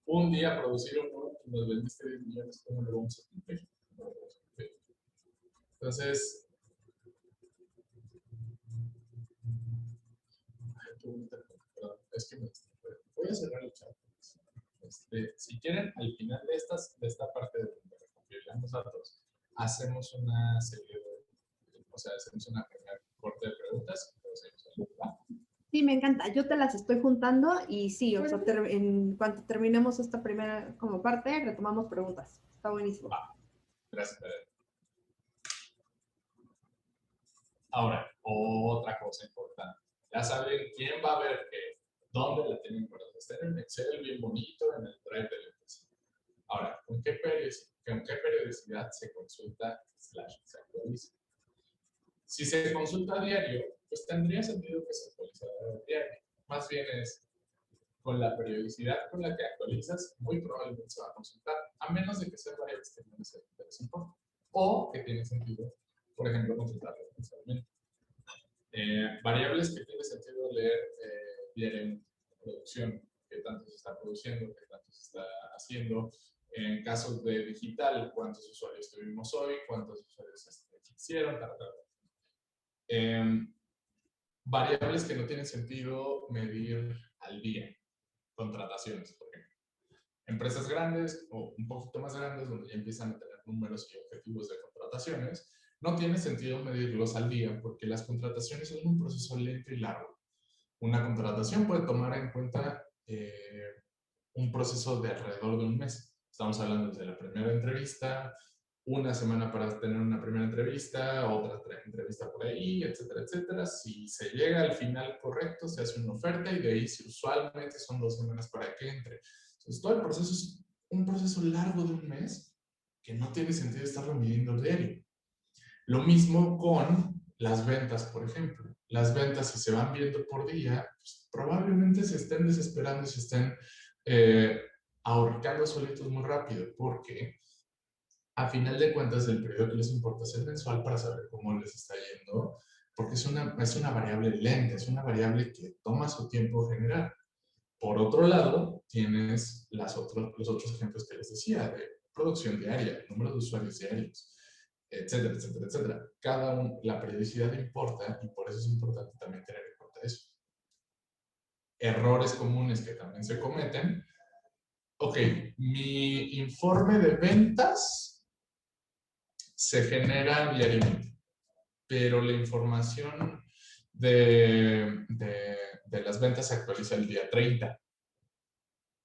un día producir uno y nos vendiste 10 millones, ¿cómo lo vamos a cumplir? Entonces, es que voy a cerrar el chat. Si quieren, al final de esta parte de recopilar los datos, hacemos una serie hacemos una primera corte de preguntas. Sí, me encanta. Yo te las estoy juntando y sí, o sea, en cuanto terminemos esta primera como parte, retomamos preguntas. Está buenísimo. Gracias, Pedro. Ahora, otra cosa importante. Ya saben quién va a ver qué, dónde la tienen por donde estén en Excel bien bonito, en el Drive de la empresa. Ahora, ¿con qué periodicidad se consulta / se actualiza? Si se consulta a diario, pues tendría sentido que se actualizara a diario. Más bien es con la periodicidad con la que actualizas, muy probablemente se va a consultar, a menos de que sean variables que no les importa. O que tiene sentido, por ejemplo, consultarlas mensualmente. Variables que tiene sentido leer diariamente. Producción, qué tanto se está produciendo, qué tanto se está haciendo. En casos de digital, cuántos usuarios tuvimos hoy, cuántos usuarios hicieron, variables que no tienen sentido medir al día. Contrataciones, por ejemplo. Empresas grandes o un poquito más grandes, donde ya empiezan a tener números y objetivos de contrataciones, no tiene sentido medirlos al día porque las contrataciones son un proceso lento y largo. Una contratación puede tomar en cuenta un proceso de alrededor de un mes. Estamos hablando desde la primera entrevista, una semana para tener una primera entrevista, otra entrevista por ahí, etcétera, etcétera. Si se llega al final correcto, se hace una oferta y de ahí usualmente son 2 semanas para que entre. Entonces, todo el proceso es un proceso largo de un mes que no tiene sentido estarlo midiendo diario. Lo mismo con las ventas, por ejemplo. Las ventas, si se van viendo por día, pues, probablemente se estén desesperando y se estén ahorcando solitos muy rápido, porque a final de cuentas el periodo que les importa es el mensual para saber cómo les está yendo, porque es una variable lenta, es una variable que toma su tiempo generar. Por otro lado, tienes los otros ejemplos que les decía, de producción diaria, número de usuarios diarios, etcétera, etcétera, etcétera. La periodicidad importa y por eso es importante también tener en cuenta eso. Errores comunes que también se cometen. Ok, mi informe de ventas se genera diariamente, pero la información de las ventas se actualiza el día 30.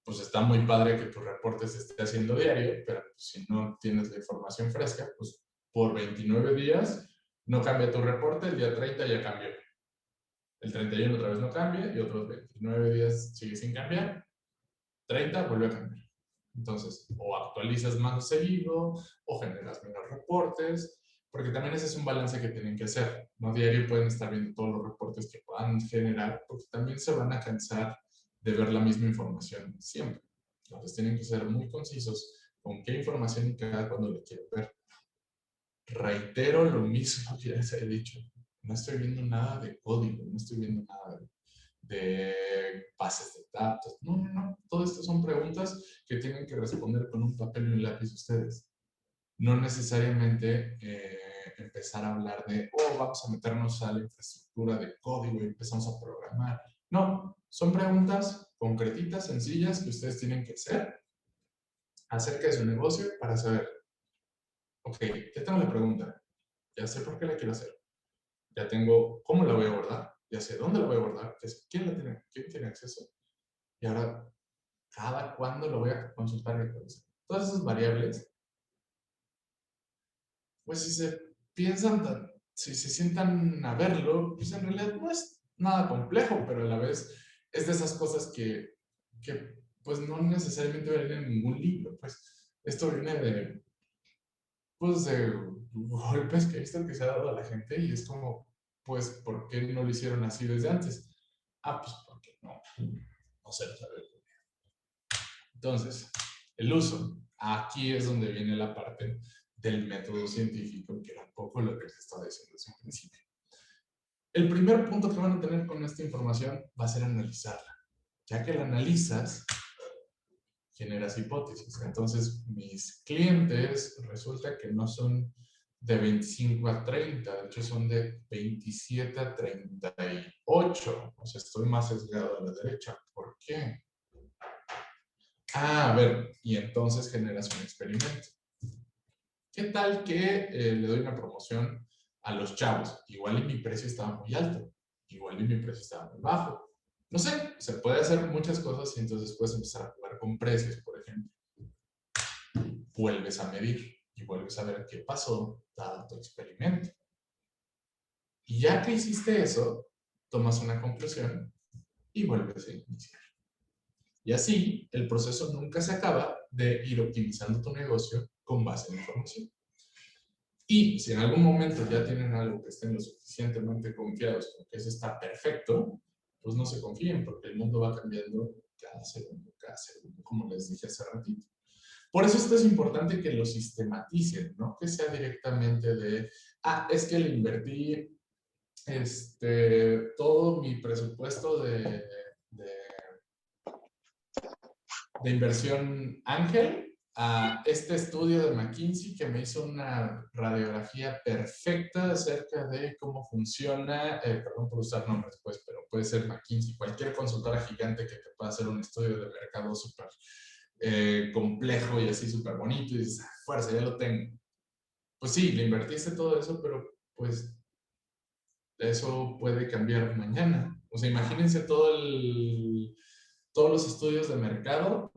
Pues está muy padre que tu reporte se esté haciendo diario, pero pues, si no tienes la información fresca, pues por 29 días no cambia tu reporte, el día 30 ya cambió. El 31 otra vez no cambia y otros 29 días sigue sin cambiar. 30 vuelve a cambiar. Entonces, o actualizas más seguido, o generas menos reportes, porque también ese es un balance que tienen que hacer. No diario pueden estar viendo todos los reportes que puedan generar, porque también se van a cansar de ver la misma información siempre. Entonces, tienen que ser muy concisos con qué información y cada cuando le quieren ver. Reitero lo mismo que ya les he dicho. No estoy viendo nada de código, no estoy viendo nada de bases de datos. No, no, no. Todo esto son preguntas que tienen que responder con un papel y un lápiz ustedes. No necesariamente empezar a hablar de, oh, vamos a meternos a la infraestructura de código y empezamos a programar. No, son preguntas concretitas, sencillas, que ustedes tienen que hacer acerca de su negocio para saber, ok, ya tengo la pregunta, ya sé por qué la quiero hacer, ya tengo cómo la voy a abordar, ya sé dónde la voy a abordar, quién tiene acceso, y ahora cada cuándo lo voy a consultar y actualizar. Todas esas variables, pues si se sientan a verlo, pues en realidad no es nada complejo, pero a la vez es de esas cosas que pues no necesariamente vienen en ningún libro, pues esto viene de golpes que he visto que se ha dado a la gente y es como, pues, ¿por qué no lo hicieron así desde antes? Ah, pues porque no se lo sabe. Entonces, el uso. Aquí es donde viene la parte del método científico, que era un poco lo que les estaba diciendo desde un principio. El primer punto que van a tener con esta información va a ser analizarla. Ya que la analizas, generas hipótesis. Entonces, mis clientes resulta que no son de 25 a 30, de hecho son de 27 a 38. O sea, estoy más sesgado a la derecha. ¿Por qué? A ver, y entonces generas un experimento. ¿Qué tal que le doy una promoción a los chavos? Igual y mi precio estaba muy alto, igual y mi precio estaba muy bajo. No sé, se puede hacer muchas cosas y entonces puedes empezar a jugar con precios, por ejemplo. Vuelves a medir y vuelves a ver qué pasó dado tu experimento. Y ya que hiciste eso, tomas una conclusión y vuelves a iniciar. Y así, el proceso nunca se acaba de ir optimizando tu negocio con base en información. Y si en algún momento ya tienen algo que estén lo suficientemente confiados con que eso está perfecto, pues no se confíen porque el mundo va cambiando cada segundo, como les dije hace ratito. Por eso esto es importante que lo sistematicen, ¿no? Que sea directamente de, es que le invertí todo mi presupuesto de inversión Ángel a este estudio de McKinsey que me hizo una radiografía perfecta acerca de cómo funciona, perdón por usar nombres, pues, pero puede ser McKinsey, cualquier consultora gigante que te pueda hacer un estudio de mercado súper complejo y así súper bonito y dices, fuerza, ya lo tengo. Pues sí, le invertiste todo eso, pero pues eso puede cambiar mañana. O sea, imagínense todos los estudios de mercado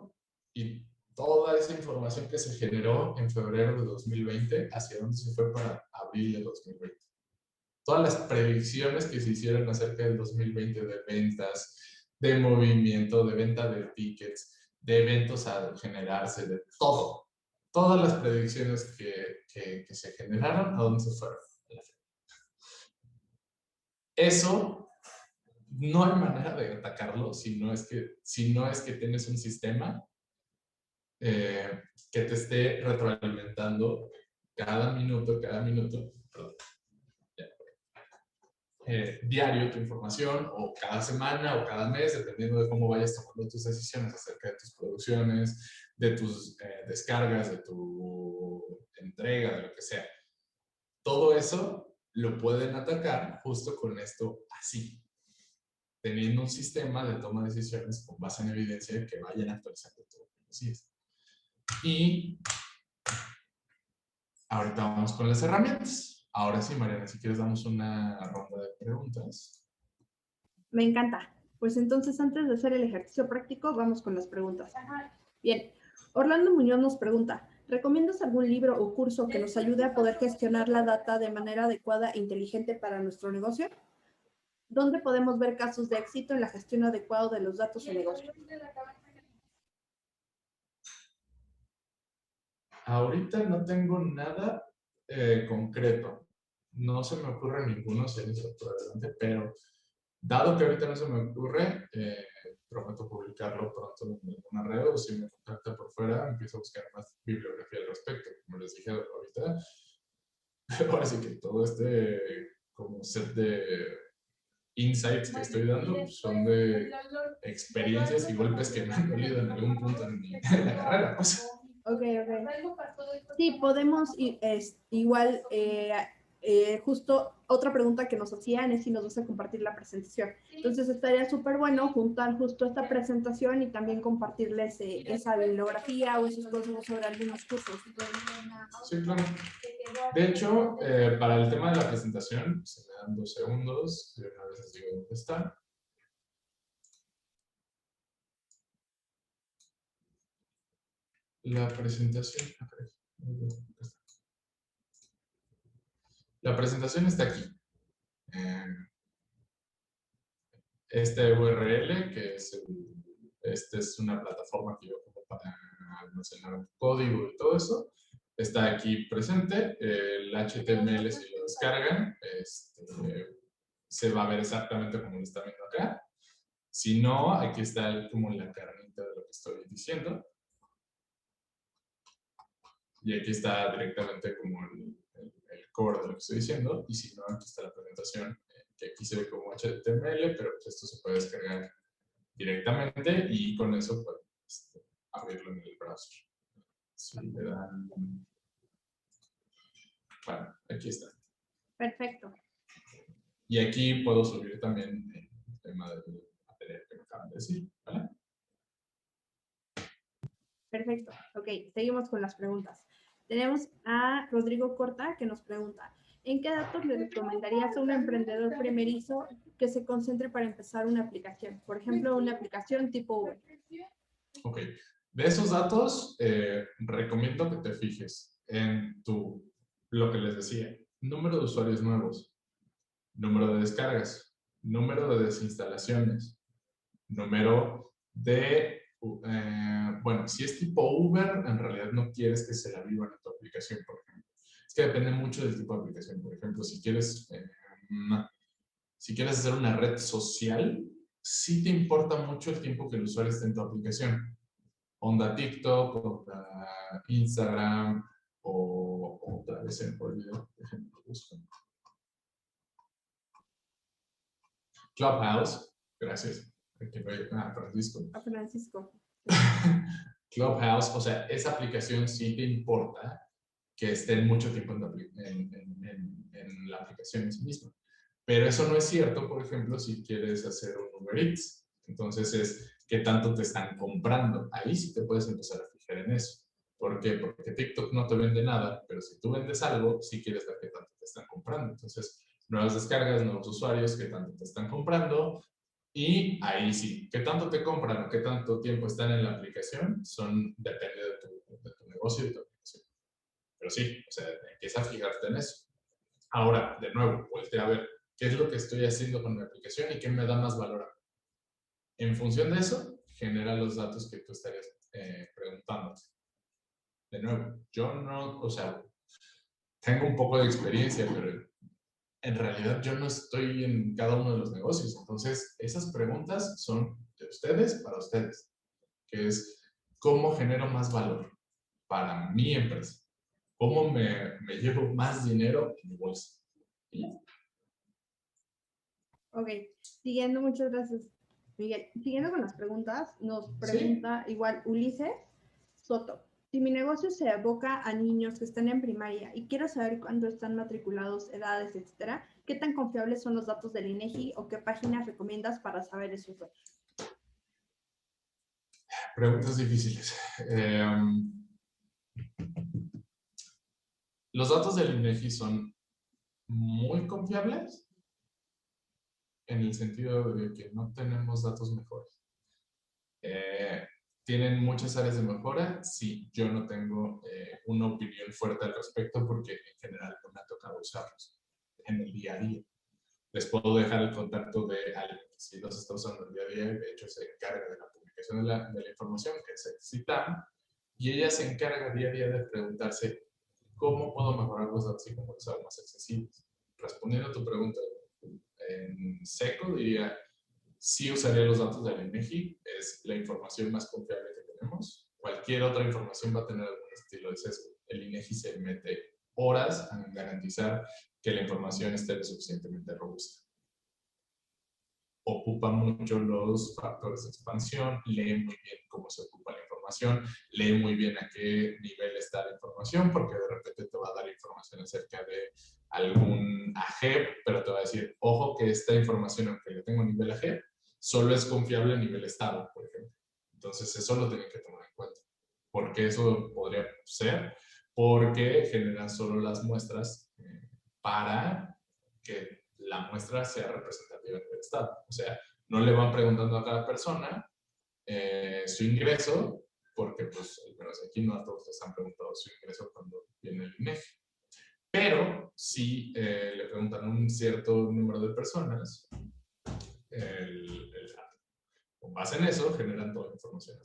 y toda esa información que se generó en febrero de 2020, hacia dónde se fue para abril de 2020. Todas las predicciones que se hicieron acerca del 2020 de ventas, de movimiento, de venta de tickets, de eventos a generarse, de todo. Todas las predicciones que se generaron, ¿a dónde se fueron? Eso no hay manera de atacarlo si no es que tienes un sistema que te esté retroalimentando cada minuto, perdón, diario tu información, o cada semana, o cada mes, dependiendo de cómo vayas tomando tus decisiones acerca de tus producciones, de tus descargas, de tu entrega, de lo que sea. Todo eso lo pueden atacar justo con esto así, teniendo un sistema de toma de decisiones con base en evidencia que vayan actualizando todo lo que decías. Y ahorita vamos con las herramientas. Ahora sí, Mariana, si quieres damos una ronda de preguntas. Me encanta. Pues entonces, antes de hacer el ejercicio práctico, vamos con las preguntas. Bien, Orlando Muñoz nos pregunta, ¿recomiendas algún libro o curso que nos ayude a poder gestionar la data de manera adecuada e inteligente para nuestro negocio? ¿Dónde podemos ver casos de éxito en la gestión adecuada de los datos en negocio? Ahorita no tengo nada concreto. No se me ocurre ninguno, si alguien se por adelante, pero dado que ahorita no se me ocurre, prometo publicarlo pronto en alguna red, o si me contacta por fuera, empiezo a buscar más bibliografía al respecto. Como les dije ahorita, ahora sí que todo este como set de insights que estoy dando son de experiencias y golpes que me han dolido en algún punto en la carrera. Pues. Ok. Sí, podemos, igual, justo otra pregunta que nos hacían es si nos vas a compartir la presentación. Entonces estaría súper bueno juntar justo esta presentación y también compartirles esa bibliografía o esos consejos sobre algunos cursos. Sí, claro. De hecho, para el tema de la presentación, se me dan 2 segundos, y una vez les digo dónde está. La presentación, la presentación está aquí. Este URL, que es esta es una plataforma que yo ocupo para almacenar código y todo eso, está aquí presente. El HTML, si lo descargan, se va a ver exactamente como lo está viendo acá. Si no, aquí está como la carnita de lo que estoy diciendo. Y aquí está directamente como el core de lo que estoy diciendo. Y si no, aquí está la presentación, que aquí se ve como HTML, pero pues esto se puede descargar directamente y con eso puedes abrirlo en el browser. Si le dan... Bueno, aquí está. Perfecto. Y aquí puedo subir también el tema del material que me acaban de decir, ¿vale? Perfecto. Ok, seguimos con las preguntas. Tenemos a Rodrigo Corta que nos pregunta, ¿en qué datos le recomendarías a un emprendedor primerizo que se concentre para empezar una aplicación? Por ejemplo, una aplicación tipo Uber. Ok. De esos datos, recomiendo que te fijes en lo que les decía, número de usuarios nuevos, número de descargas, número de desinstalaciones, número de... bueno, si es tipo Uber, en realidad no quieres que se la vivan en tu aplicación, por ejemplo. Es que depende mucho del tipo de aplicación. Por ejemplo, si quieres hacer una red social, sí te importa mucho el tiempo que el usuario esté en tu aplicación. Onda TikTok, onda Instagram, o otra vez se me olvidó, por ejemplo, Clubhouse, gracias. Francisco. A Francisco. Clubhouse, o sea, esa aplicación sí te importa que estén mucho tiempo en la aplicación en sí misma. Pero eso no es cierto, por ejemplo, si quieres hacer un Uber Eats. Entonces es qué tanto te están comprando. Ahí sí te puedes empezar a fijar en eso. ¿Por qué? Porque TikTok no te vende nada, pero si tú vendes algo, sí quieres ver qué tanto te están comprando. Entonces, nuevas descargas, nuevos usuarios, qué tanto te están comprando. Y ahí sí, qué tanto te compran o qué tanto tiempo están en la aplicación, depende de tu negocio y de tu aplicación. Pero sí, o sea, empieza a fijarte en eso. Ahora, de nuevo, voltea a ver qué es lo que estoy haciendo con mi aplicación y qué me da más valor. En función de eso, genera los datos que tú estarías preguntándote. De nuevo, yo no, o sea, tengo un poco de experiencia, pero en realidad yo no estoy en cada uno de los negocios. Entonces, esas preguntas son de ustedes para ustedes, que es cómo genero más valor para mi empresa, cómo me llevo más dinero en mi bolsa. ¿Y ya? Ok, siguiendo, muchas gracias, Miguel. Siguiendo con las preguntas, nos Sí. pregunta igual Ulises Soto. Si mi negocio se aboca a niños que están en primaria y quiero saber cuándo están matriculados, edades, etcétera, ¿qué tan confiables son los datos del INEGI o qué páginas recomiendas para saber esos datos? Preguntas difíciles. Los datos del INEGI son muy confiables en el sentido de que no tenemos datos mejores. ¿Tienen muchas áreas de mejora? Sí, yo no tengo una opinión fuerte al respecto porque en general no me ha tocado usarlos en el día a día. Les puedo dejar el contacto de alguien que sí los está usando el día a día y de hecho se encarga de la publicación de la información, que es CITAM, y ella se encarga día a día de preguntarse cómo puedo mejorar los datos y cómo los hago más accesibles. Respondiendo a tu pregunta en seco, diría sí usaría los datos del INEGI, es la información más confiable que tenemos. Cualquier otra información va a tener algún estilo de sesgo. El INEGI se mete horas a garantizar que la información esté lo suficientemente robusta. Ocupa mucho los factores de expansión, lee muy bien cómo se ocupa la información, lee muy bien a qué nivel está la información, porque de repente te va a dar información acerca de algún AGEP, pero te va a decir, ojo que esta información, aunque yo tengo nivel AGEP, solo es confiable a nivel estado, por ejemplo. Entonces, eso lo tienen que tomar en cuenta. ¿Por qué eso podría ser? Porque generan solo las muestras para que la muestra sea representativa a nivel estado. O sea, no le van preguntando a cada persona su ingreso, porque, pues, menos aquí no a todos les han preguntado su ingreso cuando viene el INEGI. Pero si le preguntan a un cierto número de personas, con base en eso, generan toda la información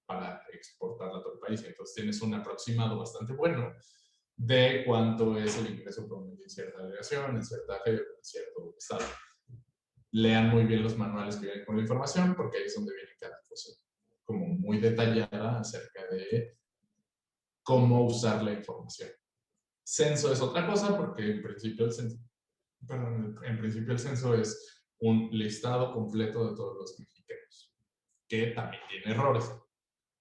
para exportarla a todo el país. Entonces tienes un aproximado bastante bueno de cuánto es el ingreso promedio en cierta delegación, en cierto estado. Lean muy bien los manuales que vienen con la información, porque ahí es donde viene cada cosa como muy detallada acerca de cómo usar la información. Censo es otra cosa, porque en principio el censo es un listado completo de todos los mexicanos, que también tiene errores.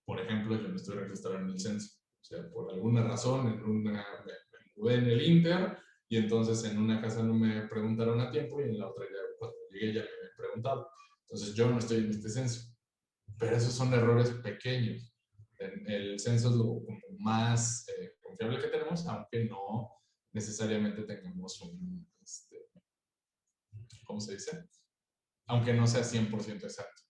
Por ejemplo, yo no estoy registrado en el censo. O sea, por alguna razón, me mudé en el Inter y entonces en una casa no me preguntaron a tiempo y en la otra ya cuando llegué ya me habían preguntado. Entonces yo no estoy en este censo. Pero esos son errores pequeños. El censo es lo más confiable que tenemos, aunque no necesariamente tengamos ¿cómo se dice? Aunque no sea 100% exacto.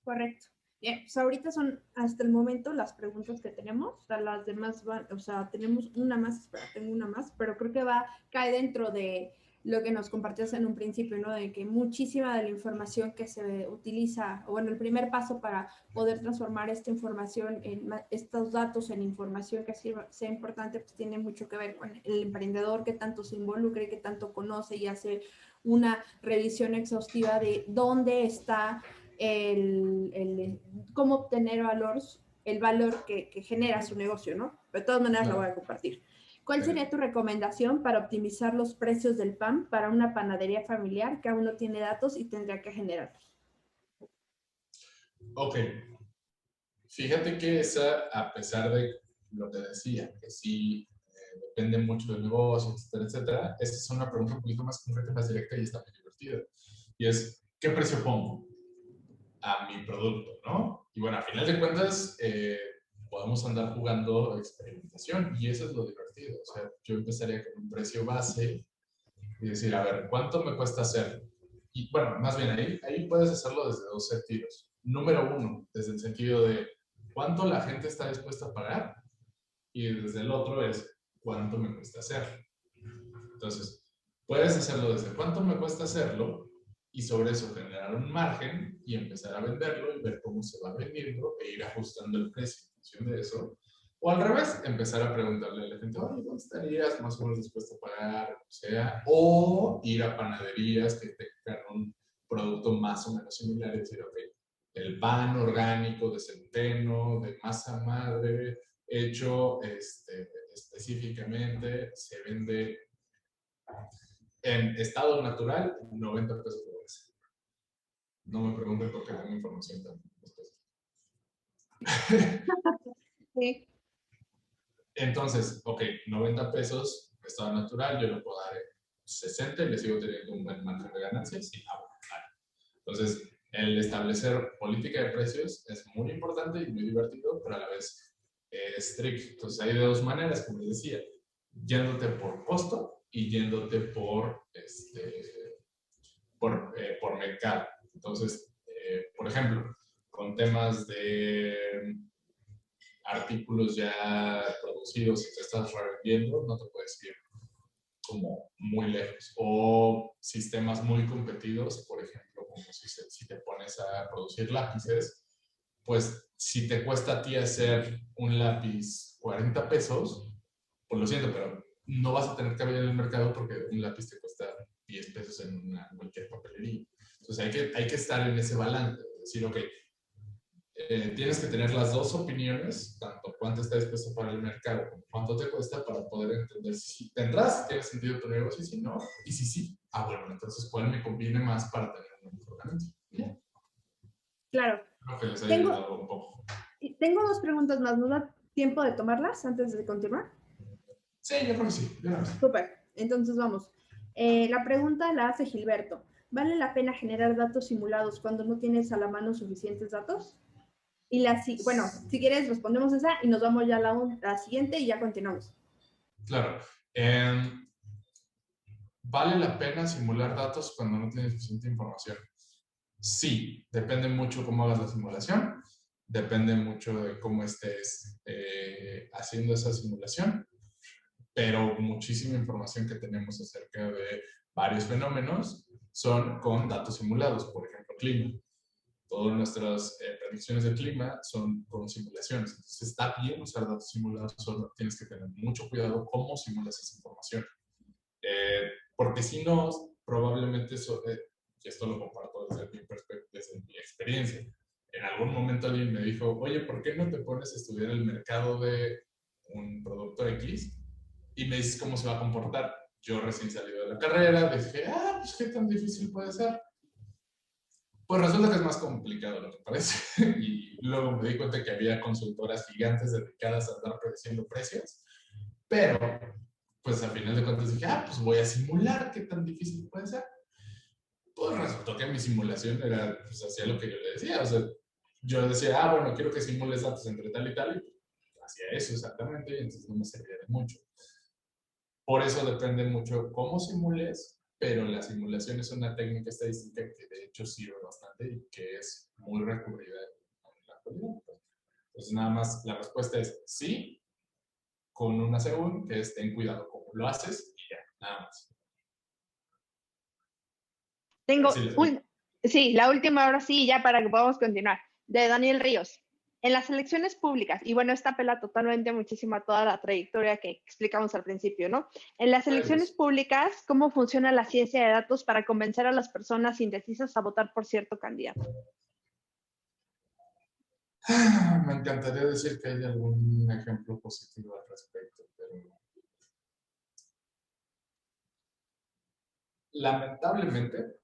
Correcto. Bien, pues ahorita son hasta el momento las preguntas que tenemos, o sea, las demás van, o sea, tenemos una más, espera, tengo una más, pero creo que cae dentro de lo que nos compartías en un principio, ¿no? De que muchísima de la información que se utiliza, o bueno, el primer paso para poder transformar esta información, estos datos en información que sea importante, pues tiene mucho que ver con el emprendedor que tanto se involucre, que tanto conoce y hace una revisión exhaustiva de dónde está cómo obtener el valor que genera su negocio, ¿no? De todas maneras lo voy a compartir. ¿Cuál sería tu recomendación para optimizar los precios del pan para una panadería familiar que aún no tiene datos y tendría que generarlos? Ok. Fíjate que esa, a pesar de lo que decía, que sí depende mucho del negocio, etcétera, etcétera, esta es una pregunta un poquito más concreta, más directa y está muy divertida. Y es, ¿qué precio pongo a mi producto, no? Y bueno, a final de cuentas, podemos andar jugando experimentación y eso es lo divertido. O sea, yo empezaría con un precio base y decir, a ver, ¿cuánto me cuesta hacerlo? Y bueno, más bien ahí puedes hacerlo desde dos sentidos. Número uno, desde el sentido de cuánto la gente está dispuesta a pagar y desde el otro es cuánto me cuesta hacerlo. Entonces, puedes hacerlo desde cuánto me cuesta hacerlo y sobre eso generar un margen y empezar a venderlo y ver cómo se va vendiendo e ir ajustando el precio en función de eso. O al revés, empezar a preguntarle a la gente, oye, ¿dónde estarías más o menos dispuesto a pagar? O sea, o ir a panaderías que tengan un producto más o menos similar y decir, ok, el pan orgánico de centeno, de masa madre, hecho específicamente, se vende en estado natural, 90 pesos por vez. No me pregunten por qué tengo información tan Sí. Entonces, ok, 90 pesos, estado natural, yo le puedo dar 60 y le sigo teniendo un buen margen de ganancias y vale. Entonces, el establecer política de precios es muy importante y muy divertido, pero a la vez estricto. Entonces, hay de dos maneras, como les decía, yéndote por costo y yéndote por mercado. Entonces, por ejemplo, con temas de artículos ya producidos y te estás revendiendo, no te puedes ir como muy lejos. O sistemas muy competidos, por ejemplo, como si te pones a producir lápices, pues si te cuesta a ti hacer un lápiz 40 pesos, pues lo siento, pero no vas a tener cabida en el mercado porque un lápiz te cuesta 10 pesos en cualquier papelería. Entonces hay que estar en ese balance, decir, ok, tienes que tener las dos opiniones, tanto cuánto está dispuesto para el mercado como cuánto te cuesta para poder entender si tendrás, si tiene sentido tu negocio y si no, y si sí, bueno, entonces cuál me conviene más para tener un mejor ganancia. Claro. Creo que les haya ayudado un poco. Tengo dos preguntas más. ¿Nos da tiempo de tomarlas antes de continuar? Sí, yo creo que sí. Súper. Entonces vamos. La pregunta la hace Gilberto. ¿Vale la pena generar datos simulados cuando no tienes a la mano suficientes datos? Y bueno, si quieres respondemos esa y nos vamos ya a la siguiente y ya continuamos. Claro. ¿Vale la pena simular datos cuando no tienes suficiente información? Sí, depende mucho cómo hagas la simulación, depende mucho de cómo estés haciendo esa simulación, pero muchísima información que tenemos acerca de varios fenómenos son con datos simulados, por ejemplo, clima. Todas nuestras predicciones de clima son con simulaciones. Entonces, está bien usar datos simulados, solo tienes que tener mucho cuidado cómo simulas esa información. Porque si no, probablemente, y esto lo comparto desde mi experiencia, en algún momento alguien me dijo, oye, ¿por qué no te pones a estudiar el mercado de un producto X y me dices cómo se va a comportar? Yo recién salido de la carrera, dije, pues qué tan difícil puede ser. Pues resulta que es más complicado de lo que parece. Y luego me di cuenta que había consultoras gigantes dedicadas a andar prediciendo precios, pero pues al final de cuentas dije, pues voy a simular qué tan difícil puede ser. Pues resultó que mi simulación era, pues hacía lo que yo le decía, o sea, yo decía, bueno, quiero que simules datos entre tal y tal, y hacía eso exactamente, y entonces no me servía de mucho. Por eso depende mucho cómo simules, pero la simulación es una técnica estadística que de hecho sirve bastante y que es muy recurrida en la actualidad. Entonces nada más la respuesta es sí, con una segunda, que es ten cuidado cómo lo haces y ya, nada más. Sí, la última ahora sí, ya para que podamos continuar, de Daniel Ríos. En las elecciones públicas, y bueno, esta apela totalmente muchísimo a toda la trayectoria que explicamos al principio, ¿no? En las elecciones públicas, ¿cómo funciona la ciencia de datos para convencer a las personas indecisas a votar por cierto candidato? Me encantaría decir que hay algún ejemplo positivo al respecto, pero lamentablemente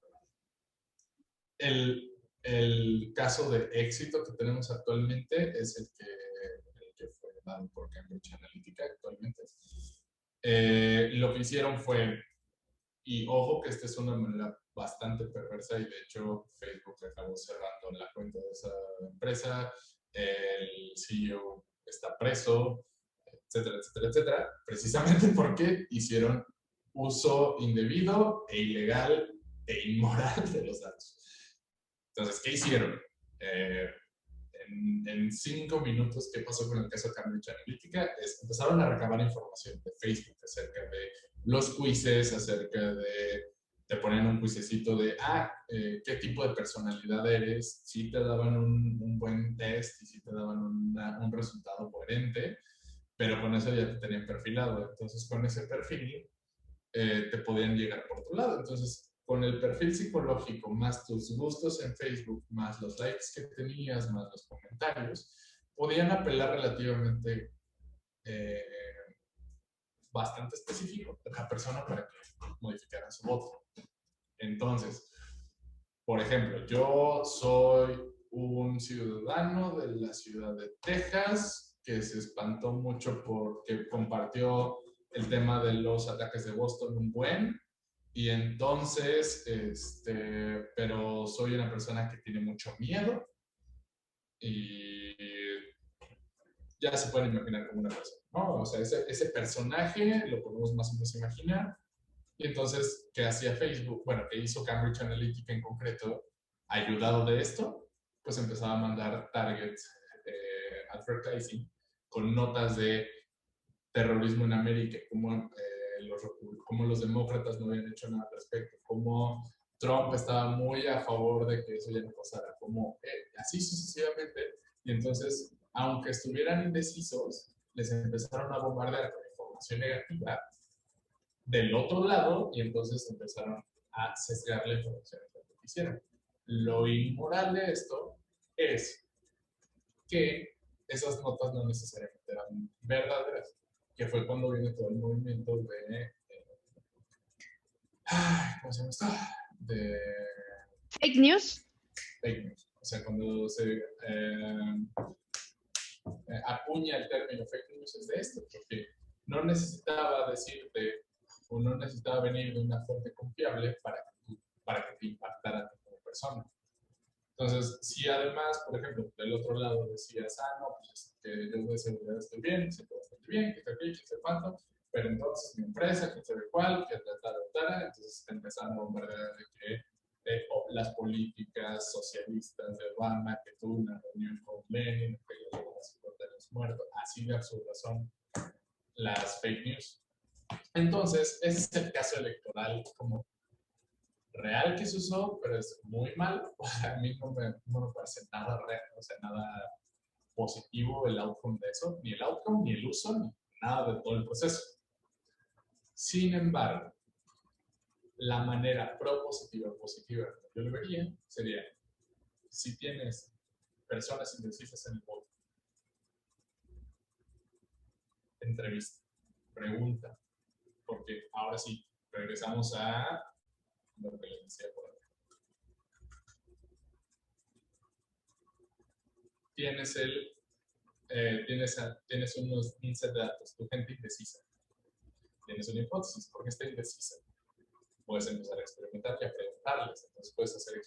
el caso de éxito que tenemos actualmente es el que fue dado por Cambridge Analytica actualmente. Lo que hicieron fue, y ojo que esta es una manera bastante perversa y de hecho Facebook acabó cerrando la cuenta de esa empresa, el CEO está preso, etcétera, etcétera, etcétera, precisamente porque hicieron uso indebido e ilegal e inmoral de los datos. Entonces, ¿qué hicieron? En 5 minutos, ¿qué pasó con el caso de Cambridge Analytica? Empezaron a recabar información de Facebook acerca de los quizzes, acerca de te ponían un cuisecito de, ¿qué tipo de personalidad eres? Si te daban un buen test y si te daban un resultado coherente, pero con eso ya te tenían perfilado. Entonces, con ese perfil te podían llegar por tu lado. Entonces, con el perfil psicológico, más tus gustos en Facebook, más los likes que tenías, más los comentarios, podían apelar relativamente bastante específico a la persona para que modificara su voto. Entonces, por ejemplo, yo soy un ciudadano de la ciudad de Texas que se espantó mucho porque compartió el tema de los ataques de Boston un buen, y entonces, pero soy una persona que tiene mucho miedo y ya se pueden imaginar como una persona, ¿no? O sea, ese personaje lo podemos más o menos imaginar. Y entonces, ¿qué hacía Facebook? Bueno, ¿qué hizo Cambridge Analytica en concreto? Ayudado de esto, pues empezaba a mandar target advertising con notas de terrorismo en América, cómo los demócratas no habían hecho nada al respecto, cómo Trump estaba muy a favor de que eso ya no pasara, como así sucesivamente. Y entonces, aunque estuvieran indecisos, les empezaron a bombardear con información negativa del otro lado y entonces empezaron a sesgar la información que quisieran. Lo inmoral de esto es que esas notas no necesariamente eran verdaderas, que fue cuando viene todo el movimiento de ¿cómo se llama esto? De Fake news. fake news. O sea, cuando se acuña el término fake news es de esto, porque no necesitaba decirte o no necesitaba venir de una fuente confiable para que te impactara como persona. Entonces, si además, por ejemplo, del otro lado decías, no, pues que yo de seguridad estoy bien, siento bastante bien, que estoy aquí, que sé cuánto, pero entonces mi empresa, que sabe cuál, que tal, entonces te empezaron a bombardear de que las políticas socialistas de Obama, que tuvo una reunión con Lenin, que le llevó a 50 años muerto, así de absurdas son las fake news. Entonces, ese es el caso electoral como real que se usó, pero es muy mal. A mí no me parece nada real, o sea, nada positivo el outcome de eso, ni el outcome, ni el uso, ni nada de todo el proceso. Sin embargo, la manera propositiva o positiva que yo lo vería sería, si tienes personas indecisas en el voto, entrevista, pregunta, porque ahora sí, regresamos a lo que les decía por ahí. Tienes un set de datos, tu gente indecisa. Tienes una hipótesis, ¿por qué está indecisa? Puedes empezar a experimentar y a preguntarles. Entonces puedes hacer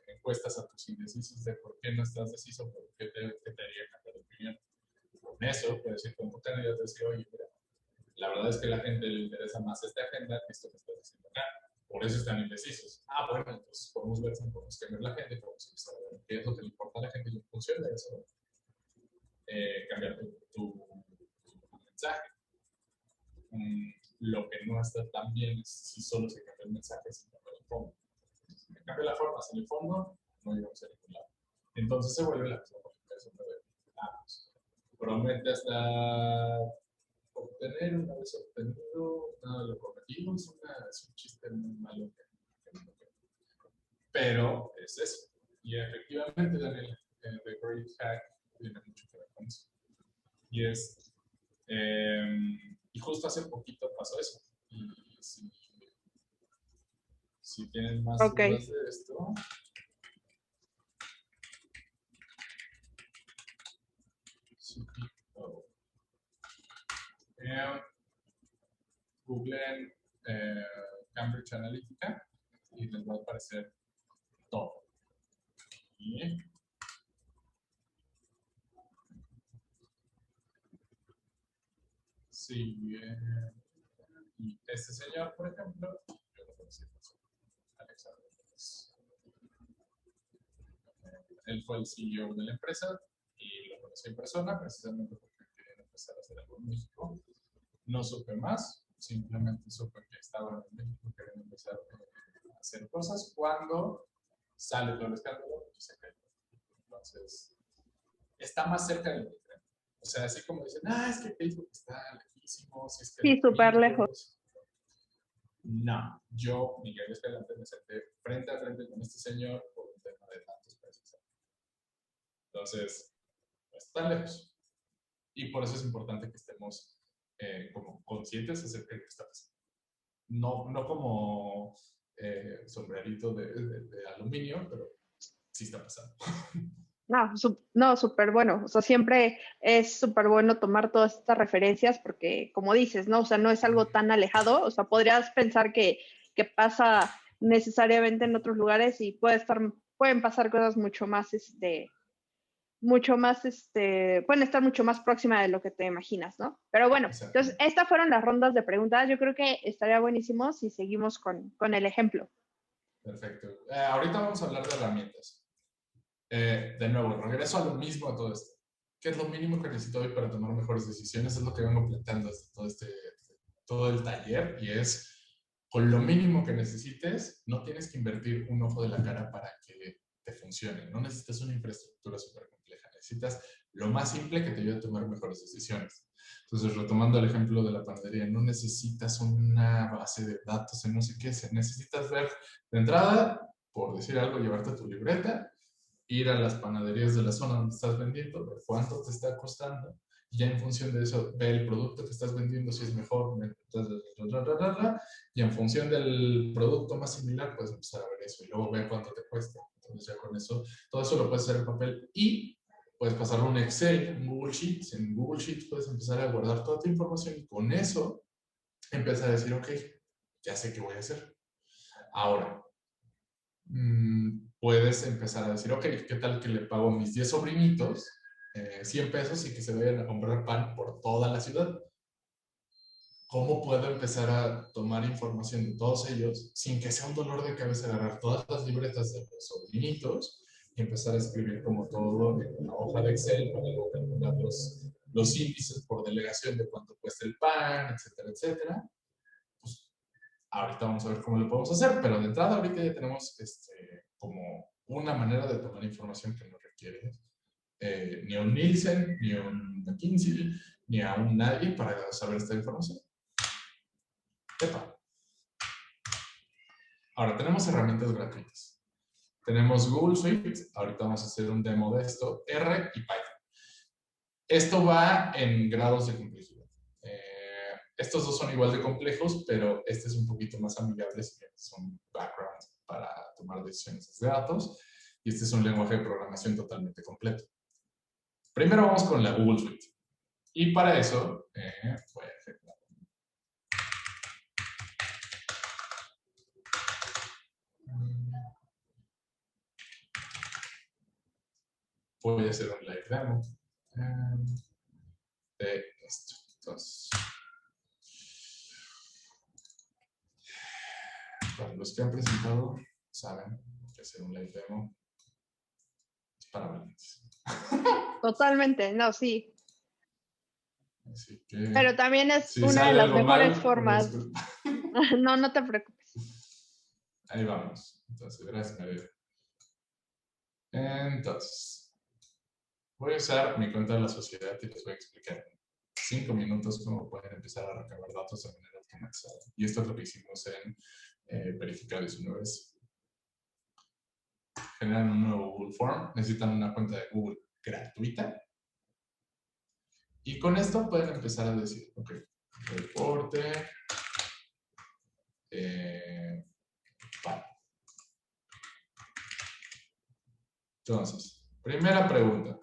encuestas a tus indecisos de por qué no estás deciso, por qué te haría cambiar de opinión. Con eso puedes ir con tu candidato y decir, oye, mira, la verdad es que a la gente le interesa más esta agenda que esto que estás haciendo acá. Por eso están indecisos. Bueno, entonces podemos ver si podemos cambiar la gente, podemos empezar a ver qué es lo que le importa a la gente y en función de eso cambiar tu mensaje. Lo que no está tan bien es si solo se cambia el mensaje sin cambiar el fondo. Si me cambia la forma sin el fondo, no llegamos a ningún lado. Entonces se vuelve la misma lógica de pues, promete hasta obtener, una vez obtenido, nada de lo prometido, es un chiste muy malo. Pero es eso. Y efectivamente, Daniel, The Great Hack tiene mucho que ver con eso. Y es y justo hace poquito pasó eso. Y si tienen más dudas de esto, googleen Cambridge Analytica y les va a aparecer todo. Y y este señor, por ejemplo, yo lo conocí en persona, Alexander. Él fue el CEO de la empresa y lo conocí en persona precisamente porque quería empezar a hacer algo en México. No supe más, simplemente supe que estaba en México, querían empezar hacer cosas cuando sale todo el escándalo y se cae. Entonces, está más cerca de lo que creen. O sea, así como dicen, es que Facebook está lejísimo, si es que Sí, súper lejos. No, yo, Miguel Escalante, me senté frente a frente con este señor por un tema de datos precisamente. Entonces, no está tan lejos. Y por eso es importante que estemos como conscientes acerca de lo que está pasando. No como sombrerito de aluminio, pero sí está pasando. No, súper bueno. O sea, siempre es súper bueno tomar todas estas referencias porque, como dices, ¿no? O sea, no es algo tan alejado. O sea, podrías pensar que pasa necesariamente en otros lugares y pueden pasar cosas pueden estar mucho más próximas de lo que te imaginas, ¿no? Pero bueno, entonces, estas fueron las rondas de preguntas. Yo creo que estaría buenísimo si seguimos con el ejemplo. Perfecto. Ahorita vamos a hablar de herramientas. De nuevo, regreso a lo mismo a todo esto. ¿Qué es lo mínimo que necesito hoy para tomar mejores decisiones? Es lo que vengo planteando desde todo el taller, y es, con lo mínimo que necesites, no tienes que invertir un ojo de la cara para que te funcione. No necesitas una infraestructura súper compleja. Necesitas lo más simple que te ayude a tomar mejores decisiones. Entonces, retomando el ejemplo de la panadería, no necesitas una base de datos en no sé qué. Necesitas ver de entrada, por decir algo, llevarte tu libreta, ir a las panaderías de la zona donde estás vendiendo, ver cuánto te está costando, y ya en función de eso, ve el producto que estás vendiendo, si es mejor, y en función del producto más similar, puedes empezar a ver eso, y luego ver cuánto te cuesta. Entonces ya con eso, todo eso lo puedes hacer en papel, y puedes pasarlo a un Excel, en Google Sheets. En Google Sheets puedes empezar a guardar toda tu información, y con eso empiezas a decir, ok, ya sé qué voy a hacer. Ahora, puedes empezar a decir, ok, ¿qué tal que le pago a mis 10 sobrinitos 100 pesos y que se vayan a comprar pan por toda la ciudad? ¿Cómo puedo empezar a tomar información de todos ellos sin que sea un dolor de cabeza agarrar todas las libretas de los sobrinitos y empezar a escribir como todo en una hoja de Excel para luego calcular los índices por delegación de cuánto cuesta el pan, etcétera, etcétera? Pues ahorita vamos a ver cómo lo podemos hacer, pero de entrada ahorita ya tenemos como una manera de tomar información que no requiere ni a un Nielsen, ni a un McKinsey, ni a un nadie para saber esta información. Epa. Ahora, tenemos herramientas gratuitas. Tenemos Google Suite, ahorita vamos a hacer un demo de esto, R y Python. Esto va en grados de complejidad. Estos dos son igual de complejos, pero este es un poquito más amigable si tienes un background para tomar decisiones de datos, y este es un lenguaje de programación totalmente completo. Primero vamos con la Google Suite, y para eso voy a hacer voy a hacer un live demo de esto. Entonces, para los que han presentado, saben que hacer un live demo es para valientes. Totalmente, no, sí. Así que, pero también es si una de sale las algo mejores mal, formas. No te preocupes. Ahí vamos. Entonces, gracias, María. Entonces, voy a usar mi cuenta de la sociedad y les voy a explicar en 5 minutos cómo pueden empezar a recabar datos de manera automatizada. Y esto es lo que hicimos en Verificado 19. Generan un nuevo Google Form, necesitan una cuenta de Google gratuita, y con esto pueden empezar a decir, ok, reporte, vale. Entonces, primera pregunta,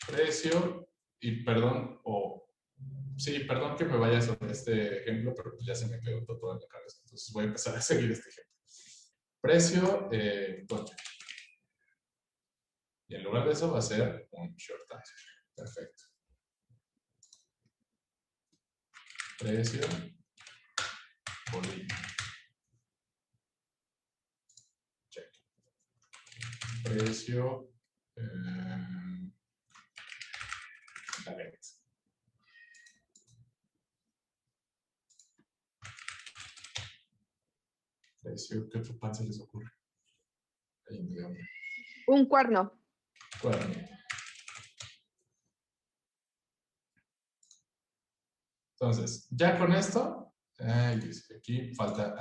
precio, y perdón, sí, perdón que me vaya sobre este ejemplo, pero ya se me quedó todo en la cabeza, entonces voy a empezar a seguir este ejemplo. Precio, Tocha. Y en lugar de eso va a ser un short answer. Perfecto. Precio, Bolivia. Check. Precio, Dalet. ¿Qué otro pan se les ocurre? Ahí me dio hambre. Un cuerno. Cuerno. Entonces, ya con esto, aquí falta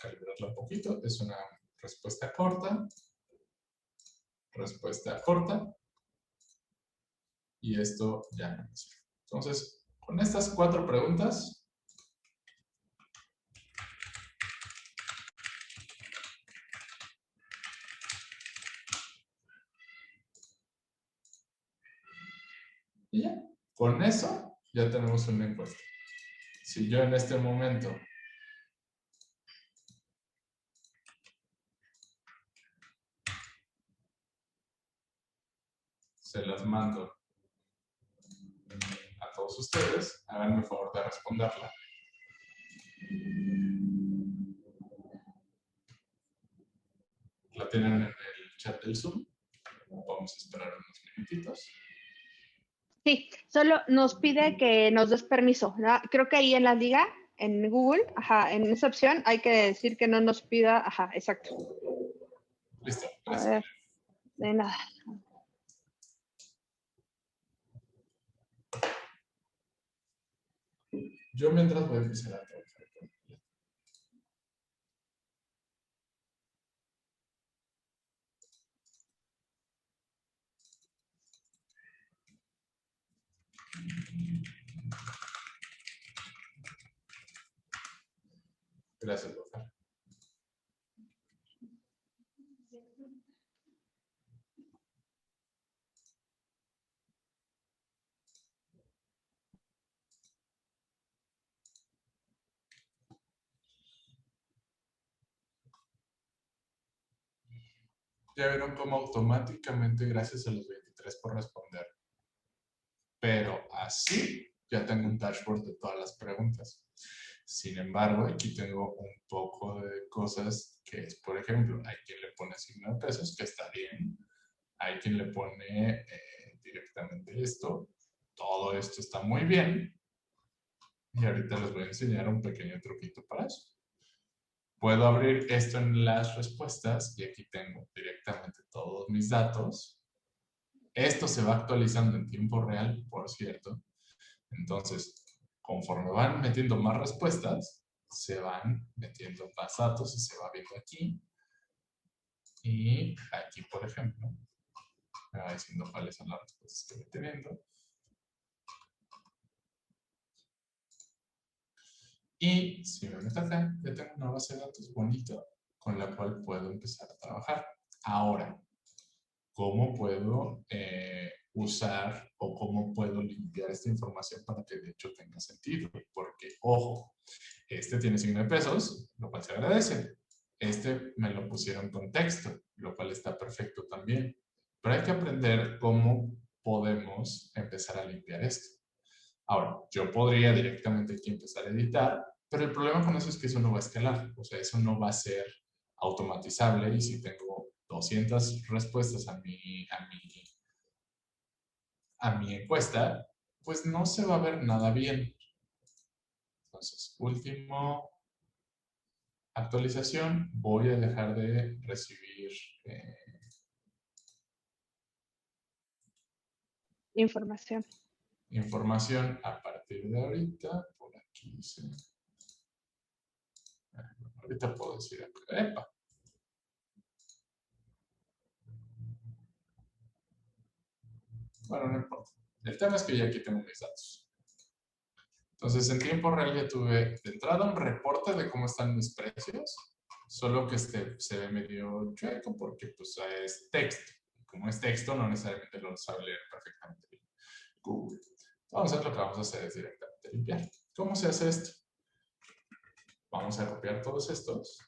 calibrarla un poquito. Es una respuesta corta. Respuesta corta. Y esto ya no me sirve. Entonces, con estas 4 preguntas, y ya, con eso ya tenemos una encuesta. Si yo en este momento se las mando a todos ustedes, háganme el favor de responderla. La tienen en el chat del Zoom. Vamos a esperar unos minutitos. Sí, solo nos pide que nos des permiso, ¿no? Creo que ahí en la liga, en Google, en esa opción hay que decir que no nos pida, exacto. Listo, A gracias. ver, de nada. Yo mientras voy a empezar a trabajar. Gracias, Rafa. Ya vieron cómo automáticamente, gracias a los 23 por responder. Pero así ya tengo un dashboard de todas las preguntas. Sin embargo, aquí tengo un poco de cosas que es, por ejemplo, hay quien le pone signo de pesos, que está bien. Hay quien le pone directamente esto. Todo esto está muy bien. Y ahorita les voy a enseñar un pequeño truquito para eso. Puedo abrir esto en las respuestas y aquí tengo directamente todos mis datos. Esto se va actualizando en tiempo real, por cierto. Entonces, conforme van metiendo más respuestas, se van metiendo más datos y se va viendo aquí. Y aquí, por ejemplo, me va diciendo cuáles son las respuestas que voy teniendo. Y si me meto acá, ya tengo una base de datos bonita con la cual puedo empezar a trabajar. Ahora, ¿cómo puedo usar o cómo puedo limpiar esta información para que de hecho tenga sentido? Porque, ojo, este tiene signo de pesos, lo cual se agradece. Este me lo pusieron con texto, lo cual está perfecto también. Pero hay que aprender cómo podemos empezar a limpiar esto. Ahora, yo podría directamente aquí empezar a editar, pero el problema con eso es que eso no va a escalar. O sea, eso no va a ser automatizable y si tengo 200 respuestas a mi encuesta, pues no se va a ver nada bien. Entonces, último actualización, voy a dejar de recibir Información. información a partir de ahorita. Por aquí ahorita puedo decir, epa. Bueno, no importa. El tema es que ya aquí tengo mis datos. Entonces, en tiempo real ya tuve de entrada un reporte de cómo están mis precios, solo que se ve medio chueco porque pues es texto. Como es texto, no necesariamente lo sabe leer perfectamente bien Google. Vamos a ver lo que vamos a hacer es directamente limpiar. ¿Cómo se hace esto? Vamos a copiar todos estos.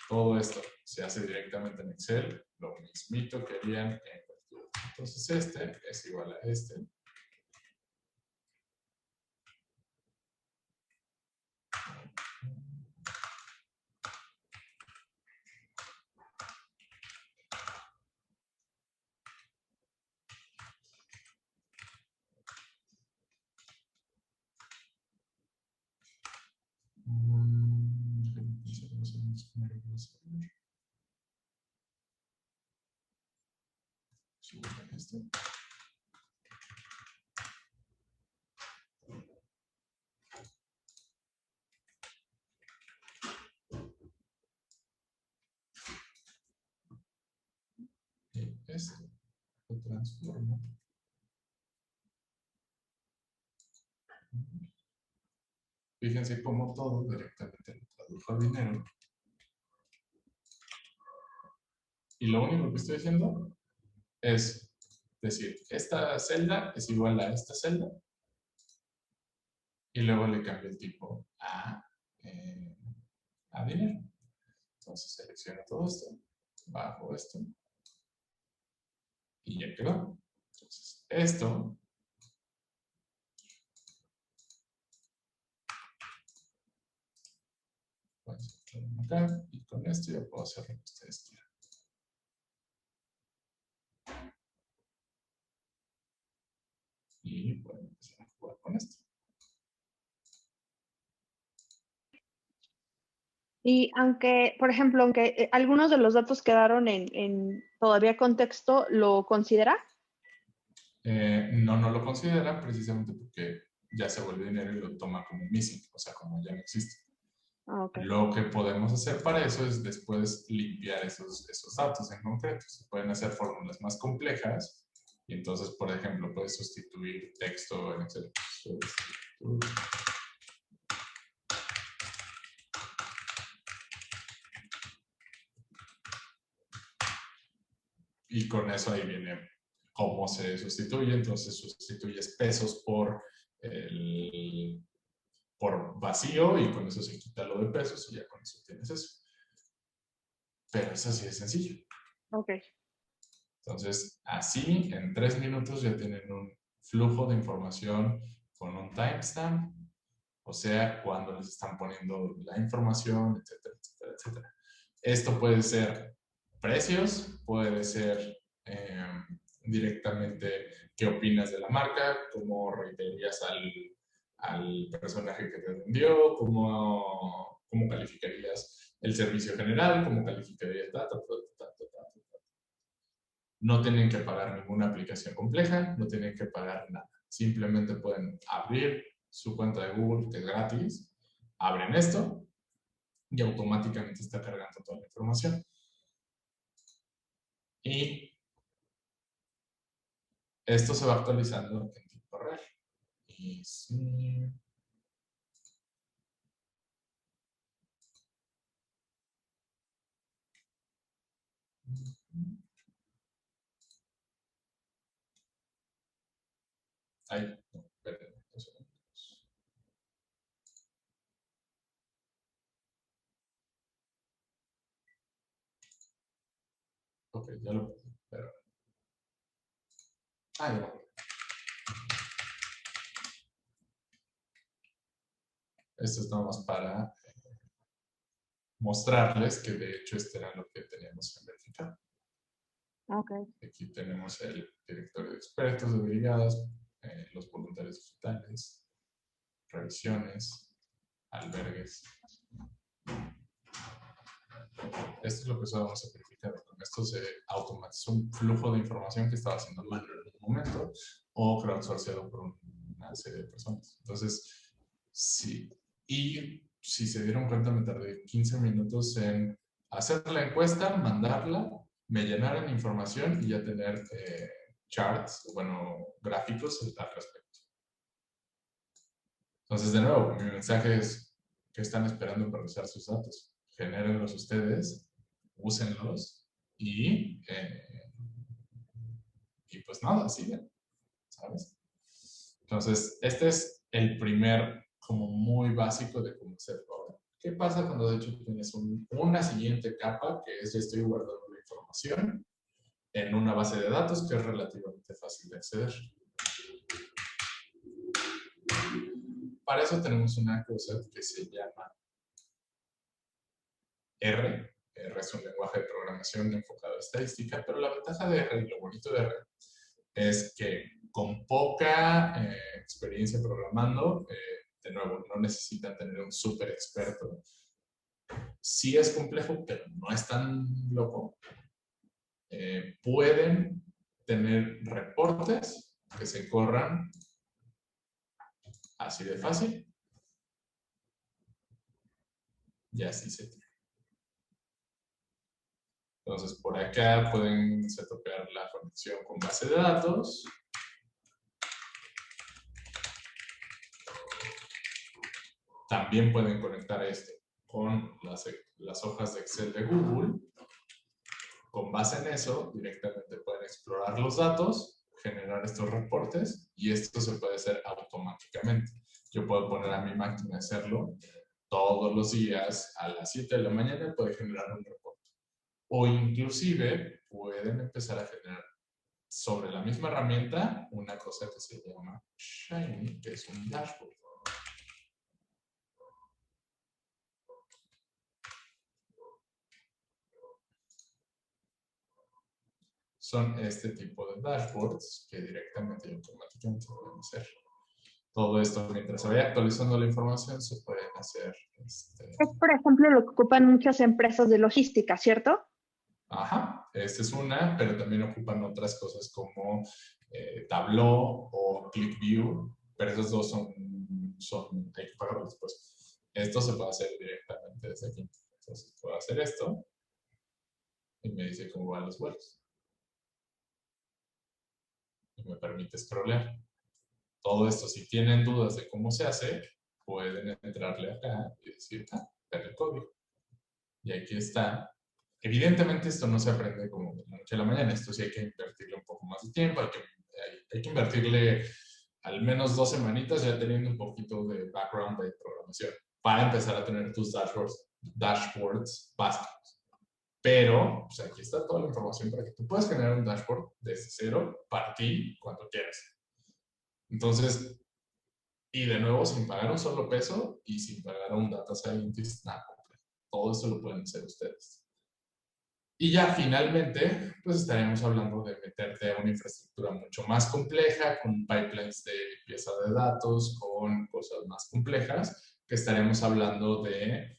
Todo esto se hace directamente en Excel, lo mismito que harían en cualquier. Entonces este es igual a este. esto. Y esto lo transformo. Fíjense cómo todo directamente lo tradujo al dinero. Y lo único que estoy haciendo es decir, esta celda es igual a esta celda. Y luego le cambio el tipo a dinero. Entonces selecciono todo esto, bajo esto. Y ya quedó. Entonces, esto voy a hacerlo acá, y con esto ya puedo hacer lo que ustedes quieran. Y pueden empezar a jugar con esto. Y aunque, por ejemplo, aunque algunos de los datos quedaron en todavía contexto, ¿lo considera? No lo considera precisamente porque ya se vuelve dinero y lo toma como missing, o sea, como ya no existe. Okay. Lo que podemos hacer para eso es después limpiar esos datos en concreto. Se pueden hacer fórmulas más complejas y entonces, por ejemplo, puedes sustituir texto en Excel. Y con eso ahí viene cómo se sustituye. Entonces sustituyes pesos por vacío y con eso se quita lo de pesos y ya con eso tienes eso. Pero eso sí es sencillo. Ok. Entonces, así en 3 minutos ya tienen un flujo de información con un timestamp, o sea, cuando les están poniendo la información, etcétera, etcétera, etcétera. Esto puede ser precios, puede ser directamente qué opinas de la marca, cómo reiterarías al personaje que te vendió, cómo calificarías el servicio general, cómo calificarías No tienen que pagar ninguna aplicación compleja, no tienen que pagar nada. Simplemente pueden abrir su cuenta de Google, que es gratis, abren esto y automáticamente está cargando toda la información. Y esto se va actualizando en tiempo real. Y sí. Ay, no, espérenme, un segundo. Ok, ya lo puse, pero... Ah, ya lo. Esto es nada más para mostrarles que de hecho este era lo que teníamos que verificar. Okay. Aquí tenemos el directorio de expertos, de brigadas, los voluntarios digitales, revisiones, albergues. Esto es lo que vamos a verificar. Con esto se automatizó un flujo de información que estaba haciendo manual en un momento o crowdsourceado por una serie de personas. Entonces, sí. Y si se dieron cuenta, me tardé 15 minutos en hacer la encuesta, mandarla, me llenaran información y ya tener charts, bueno, gráficos al respecto. Entonces, de nuevo, mi mensaje es que están esperando para usar sus datos. Genérenlos ustedes, úsenlos y pues nada, sigan, ¿sabes? Entonces, este es el primer como muy básico de cómo hacerlo ahora. ¿Qué pasa cuando de hecho tienes una siguiente capa que es ya estoy guardando la información en una base de datos que es relativamente fácil de acceder? Para eso tenemos una cosa que se llama R. R es un lenguaje de programación enfocado a estadística, pero la ventaja de R y lo bonito de R es que con poca experiencia programando, de nuevo, no necesitan tener un súper experto. Sí es complejo, pero no es tan loco. Pueden tener reportes que se corran así de fácil. Y así se tiene. Entonces, por acá pueden setopear la conexión con base de datos. También pueden conectar esto con las hojas de Excel de Google. Con base en eso, directamente pueden explorar los datos, generar estos reportes, y esto se puede hacer automáticamente. Yo puedo poner a mi máquina a hacerlo todos los días a las 7 de la mañana, puede generar un reporte. O inclusive pueden empezar a generar sobre la misma herramienta una cosa que se llama Shiny, que es un dashboard. Son este tipo de dashboards que directamente y automáticamente pueden hacer. Todo esto, mientras se vaya actualizando la información, se pueden hacer. Es, por ejemplo, lo que ocupan muchas empresas de logística, ¿cierto? Ajá, esta es una, pero también ocupan otras cosas como Tableau o ClickView, pero esos dos hay que pagarlos después. Esto se puede hacer directamente desde aquí. Entonces puedo hacer esto y me dice cómo van los vuelos. Y me permite scrollear. Todo esto, si tienen dudas de cómo se hace, pueden entrarle acá y decir, ver el código. Y aquí está. Evidentemente esto no se aprende como de la noche a la mañana. Esto sí hay que invertirle un poco más de tiempo. Hay que invertirle al menos 2 semanitas ya teniendo un poquito de background de programación para empezar a tener tus dashboards básicos. Pero pues aquí está toda la información para que tú puedas generar un dashboard desde cero para ti cuando quieras. Entonces, y de nuevo, sin pagar un solo peso y sin pagar a un data scientist, nada. Todo esto lo pueden hacer ustedes. Y ya finalmente, pues estaremos hablando de meterte a una infraestructura mucho más compleja, con pipelines de limpieza de datos, con cosas más complejas, que estaremos hablando de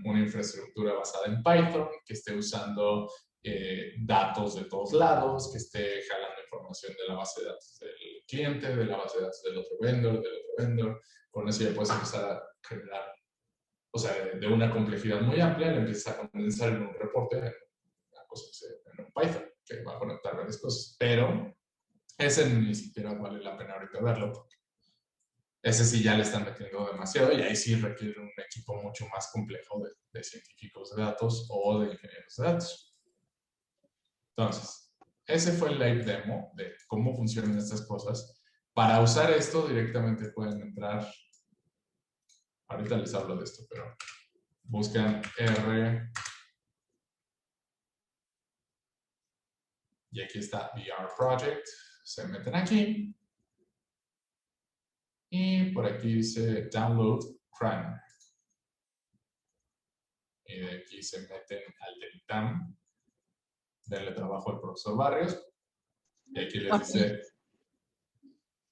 una infraestructura basada en Python, que esté usando datos de todos lados, que esté jalando información de la base de datos del cliente, de la base de datos del otro vendor. Con eso ya puedes empezar a generar, o sea, de una complejidad muy amplia, le empiezas a condensar en un reporte, en un Python, que va a conectar varias cosas. Pero ese ni siquiera vale la pena ahorita verlo, porque ese sí ya le están metiendo demasiado y ahí sí requiere un equipo mucho más complejo de científicos de datos o de ingenieros de datos. Entonces, ese fue el live demo de cómo funcionan estas cosas. Para usar esto directamente pueden entrar, ahorita les hablo de esto, pero buscan R y aquí está VR Project, se meten aquí y por aquí dice Download Primer. Y de aquí se meten al del ITAM, denle trabajo al profesor Barrios, y aquí les dice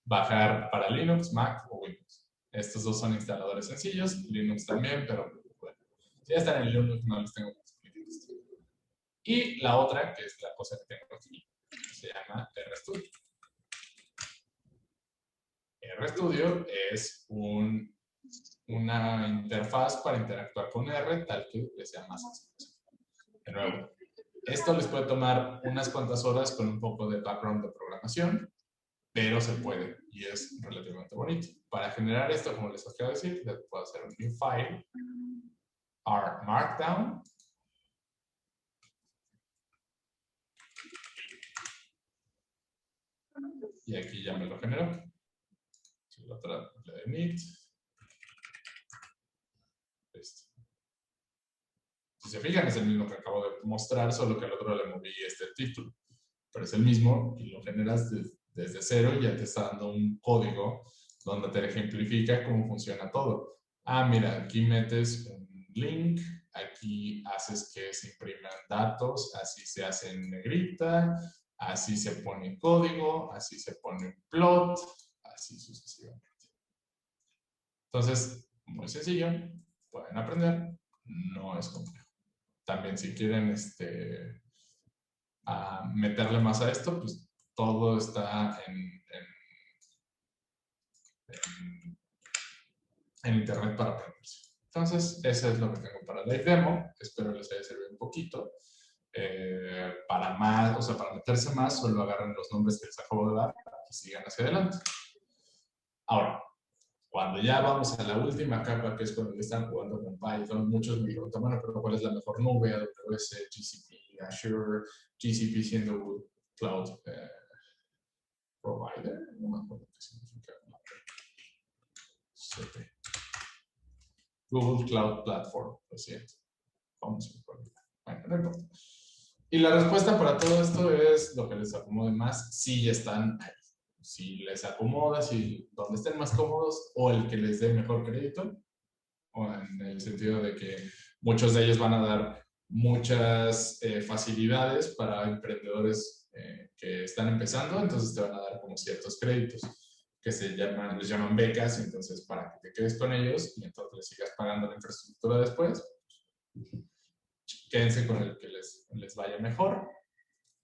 bajar para Linux, Mac o Windows. Estos dos son instaladores sencillos, Linux también, pero bueno, si ya están en Linux no les tengo que explicar esto. Y la otra, que es la cosa que tengo aquí, se llama RStudio. RStudio es una interfaz para interactuar con R, tal que les sea más sencillo. De nuevo, esto les puede tomar unas cuantas horas con un poco de background de programación, pero se puede y es relativamente bonito. Para generar esto, como les acabo de decir, les puedo hacer un new file, R Markdown, y aquí ya me lo generó. Si lo trato de init, si se fijan es el mismo que acabo de mostrar, solo que al otro le moví este título, pero es el mismo y lo generas desde cero y ya te está dando un código donde te ejemplifica cómo funciona todo. Mira, aquí metes un link, aquí haces que se impriman datos, así se hace en negrita, así se pone código, así se pone un plot, así sucesivamente. Entonces, muy sencillo, pueden aprender, no es complejo. También si quieren a meterle más a esto, pues todo está en internet para aprenderse. Entonces, eso es lo que tengo para Live Demo. Espero les haya servido un poquito. Para más, o sea, para meterse más, solo agarren los nombres que les acabo de dar y sigan hacia adelante. Ahora, cuando ya vamos a la última capa, que es cuando ya están jugando con Python, muchos me preguntan, bueno, pero ¿cuál es la mejor nube? AWS, GCP, Azure, GCP siendo Google Cloud Provider. No me acuerdo qué significa. Google Cloud Platform, lo siento. Vamos a olvidar. Bueno, no importa. Y la respuesta para todo esto es lo que les acomode más, si ya están ahí. Si les acomoda, si donde estén más cómodos, o el que les dé mejor crédito, o en el sentido de que muchos de ellos van a dar muchas facilidades para emprendedores que están empezando, entonces te van a dar como ciertos créditos que les llaman becas, entonces para que te quedes con ellos y entonces les sigas pagando la infraestructura después, quédense con el que les vaya mejor.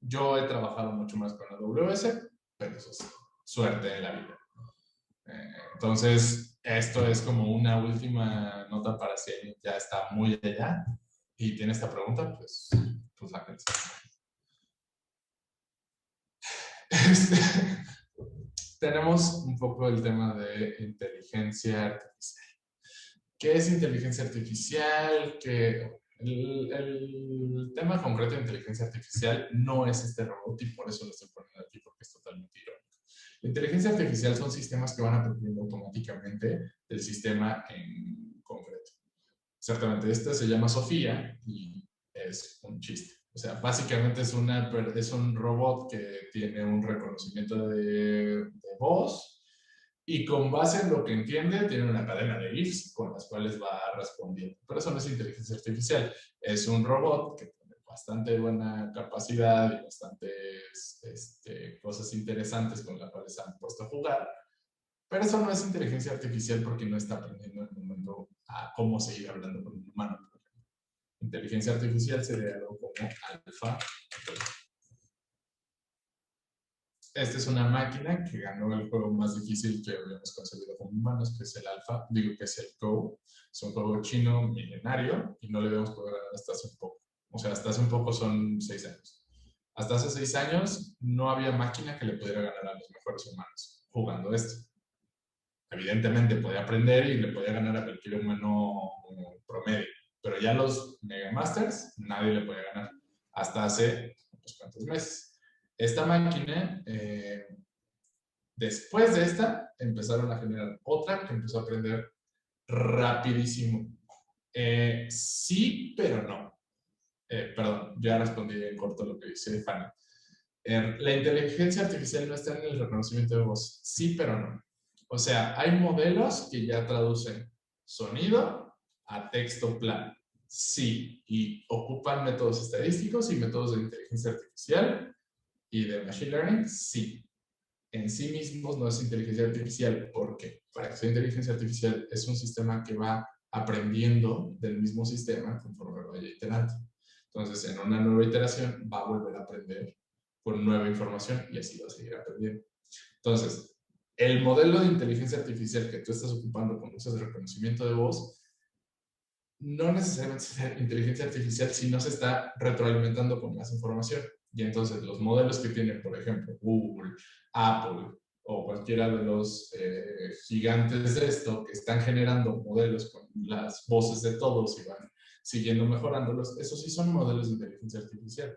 Yo he trabajado mucho más con AWS, pero eso es suerte en la vida. Entonces, esto es como una última nota para si alguien ya está muy allá y tiene esta pregunta, pues la pensé. Tenemos un poco el tema de inteligencia artificial. ¿Qué es inteligencia artificial? El tema concreto de inteligencia artificial no es este robot y por eso lo estoy poniendo aquí porque es totalmente irónico. La inteligencia artificial son sistemas que van aprendiendo automáticamente del sistema en concreto. Exactamente, este se llama Sofía y es un chiste. O sea, básicamente es un robot que tiene un reconocimiento de voz y con base en lo que entiende tiene una cadena de ifs con las cuales va respondiendo. Pero eso no es inteligencia artificial, es un robot que tiene bastante buena capacidad y bastantes cosas interesantes con las cuales han puesto a jugar. Pero eso no es inteligencia artificial porque no está aprendiendo en el momento a cómo seguir hablando con un humano. Inteligencia artificial sería algo como alfa. Esta es una máquina que ganó el juego más difícil que habíamos concebido como humanos, que es el alfa, digo que es el Go. Es un juego chino milenario y no le habíamos podido ganar hasta hace un poco. O sea, hasta hace un poco son 6 años. Hasta hace 6 años no había máquina que le pudiera ganar a los mejores humanos jugando esto. Evidentemente podía aprender y le podía ganar a cualquier humano promedio, pero ya los Mega Masters nadie le podía ganar hasta hace unos cuantos meses. Esta máquina, después de esta, empezaron a generar otra que empezó a aprender rapidísimo. Sí, pero no. Perdón, ya respondí en corto lo que dice Fanny. La inteligencia artificial no está en el reconocimiento de voz. Sí, pero no. O sea, hay modelos que ya traducen sonido a texto plano. Sí, y ocupan métodos estadísticos y métodos de inteligencia artificial y de machine learning. Sí. En sí mismos no es inteligencia artificial porque para que sea inteligencia artificial es un sistema que va aprendiendo del mismo sistema conforme vaya iterando. Entonces, en una nueva iteración va a volver a aprender con nueva información y así va a seguir aprendiendo. Entonces, el modelo de inteligencia artificial que tú estás ocupando cuando usas reconocimiento de voz no necesariamente es inteligencia artificial si no se está retroalimentando con más información. Y entonces los modelos que tienen, por ejemplo, Google, Apple o cualquiera de los gigantes de esto que están generando modelos con las voces de todos y van siguiendo mejorándolos, esos sí son modelos de inteligencia artificial.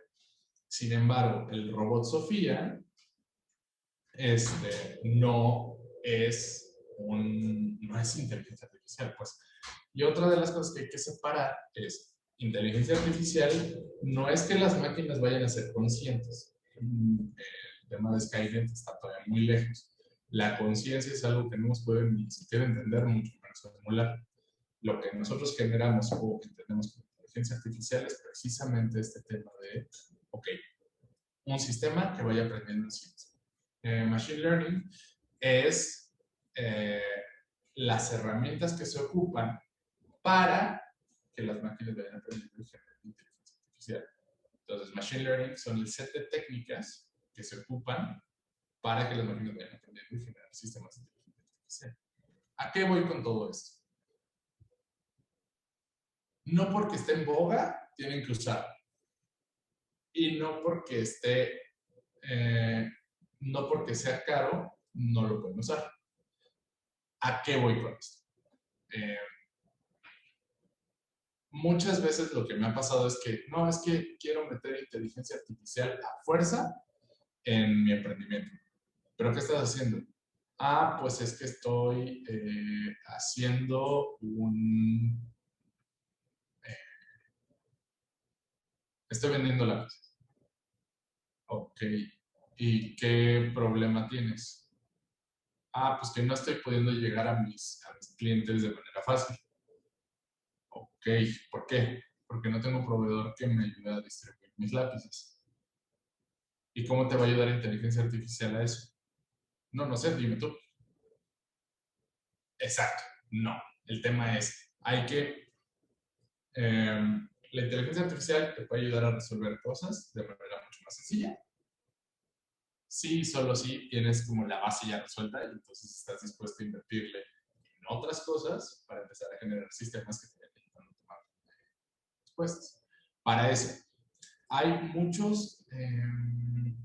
Sin embargo, el robot Sofía no es inteligencia artificial, pues. Y otra de las cosas que hay que separar es inteligencia artificial no es que las máquinas vayan a ser conscientes. El tema de Skynet está todavía muy lejos. La conciencia es algo que no nos pueden ni siquiera entender, mucho menos formular. Lo que nosotros generamos o entendemos como inteligencia artificial es precisamente este tema de, ok, un sistema que vaya aprendiendo en sí mismo. Machine Learning es las herramientas que se ocupan para que las máquinas vayan aprendiendo y generen inteligencia artificial. Entonces, Machine Learning son el set de técnicas que se ocupan para que las máquinas vayan aprendiendo y generar sistemas inteligentes. ¿A qué voy con todo esto? No porque esté en boga, tienen que usarlo. Y no porque no porque sea caro, no lo pueden usar. ¿A qué voy con esto? Muchas veces lo que me ha pasado es que, no, es que quiero meter inteligencia artificial a fuerza en mi emprendimiento. ¿Pero qué estás haciendo? Ah, pues es que estoy estoy vendiendo lápices. Ok. ¿Y qué problema tienes? Ah, pues que no estoy pudiendo llegar a mis clientes de manera fácil. Ok, ¿por qué? Porque no tengo un proveedor que me ayude a distribuir mis lápices. ¿Y cómo te va a ayudar inteligencia artificial a eso? No sé, dime tú. Exacto, no. El tema es, la inteligencia artificial te puede ayudar a resolver cosas de manera mucho más sencilla. Sí, solo si tienes como la base ya resuelta y entonces estás dispuesto a invertirle en otras cosas para empezar a generar sistemas que te ayuden a tomar respuestas. Para eso, hay muchos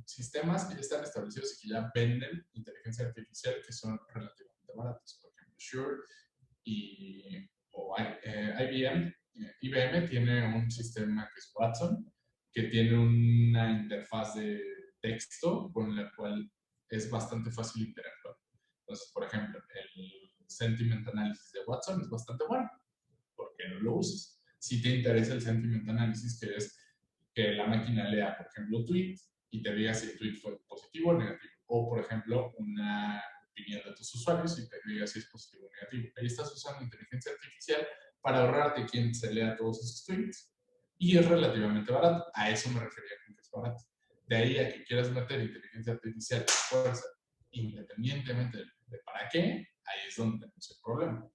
sistemas que ya están establecidos y que ya venden inteligencia artificial que son relativamente baratos. Por ejemplo, Shure IBM. IBM tiene un sistema que es Watson, que tiene una interfaz de texto con la cual es bastante fácil interactuar. Entonces, por ejemplo, el Sentiment Analysis de Watson es bastante bueno. ¿Por qué no lo usas? Si te interesa el Sentiment Analysis, que es que la máquina lea, por ejemplo, un tweet y te diga si el tweet fue positivo o negativo. O, por ejemplo, una opinión de tus usuarios y te diga si es positivo o negativo. Ahí estás usando inteligencia artificial para ahorrarte quien se lea todos esos tweets. Y es relativamente barato. A eso me refería con que es barato. De ahí a que quieras meter inteligencia artificial a fuerza, independientemente de para qué, ahí es donde tenemos el problema.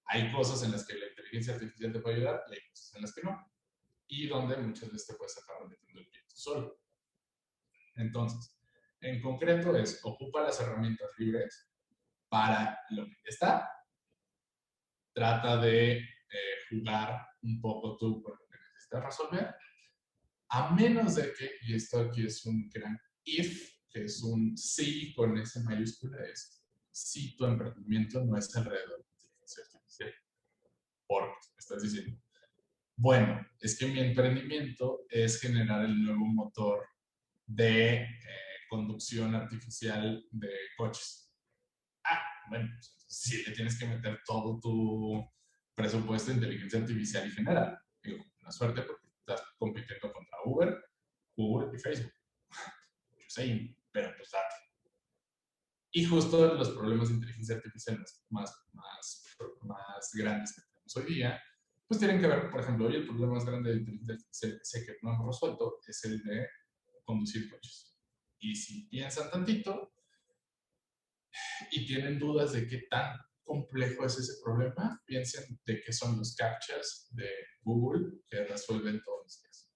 Hay cosas en las que la inteligencia artificial te puede ayudar y hay cosas en las que no. Y donde muchas veces te puedes acabar metiendo el pie tú solo. Entonces, en concreto ocupa las herramientas libres para lo que está. Trata de jugar un poco tú con lo que necesitas resolver. A menos de que, y esto aquí es un gran if, que es un sí con S mayúscula, es si tu emprendimiento no es alrededor de inteligencia artificial. Porque me estás diciendo, bueno, es que mi emprendimiento es generar el nuevo motor de conducción artificial de coches. Ah, bueno, pues, sí le tienes que meter todo tu presupuesto de inteligencia artificial y general. Digo, una suerte porque estás compitiendo contra Uber, Google y Facebook. Yo sé, pero pues date. Y justo los problemas de inteligencia artificial más grandes que tenemos hoy día, pues tienen que ver, por ejemplo, hoy el problema más grande de inteligencia artificial que sé que no hemos resuelto es el de conducir coches. Y si piensan tantito y tienen dudas de qué tan complejo es ese problema, piensen de qué son los captchas de Google que resuelven todos los días.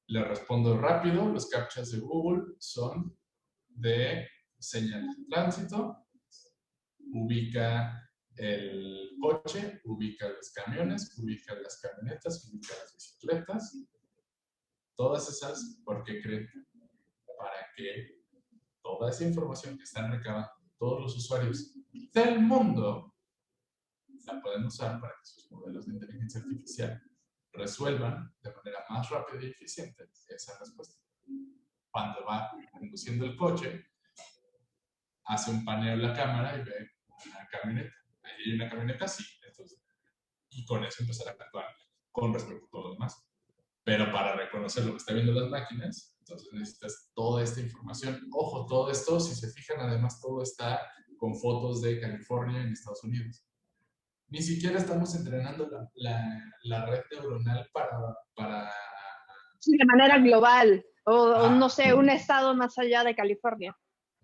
Les respondo rápido, los captchas de Google son de señales de tránsito, ubica el coche, ubica los camiones, ubica las camionetas, ubica las bicicletas, todas esas, ¿por qué creen? Para que toda esa información que están recabando todos los usuarios del mundo la pueden usar para que sus modelos de inteligencia artificial resuelvan de manera más rápida y eficiente esa respuesta. Cuando va conduciendo el coche, hace un paneo en la cámara y ve una camioneta. Ahí hay una camioneta, sí. Entonces, y con eso empezar a actuar con respecto a todo lo demás. Pero para reconocer lo que están viendo las máquinas, entonces necesitas toda esta información. Ojo, todo esto, si se fijan, además todo está con fotos de California en Estados Unidos. Ni siquiera estamos entrenando la red neuronal para... Sí, de manera global, o no sé, un estado más allá de California.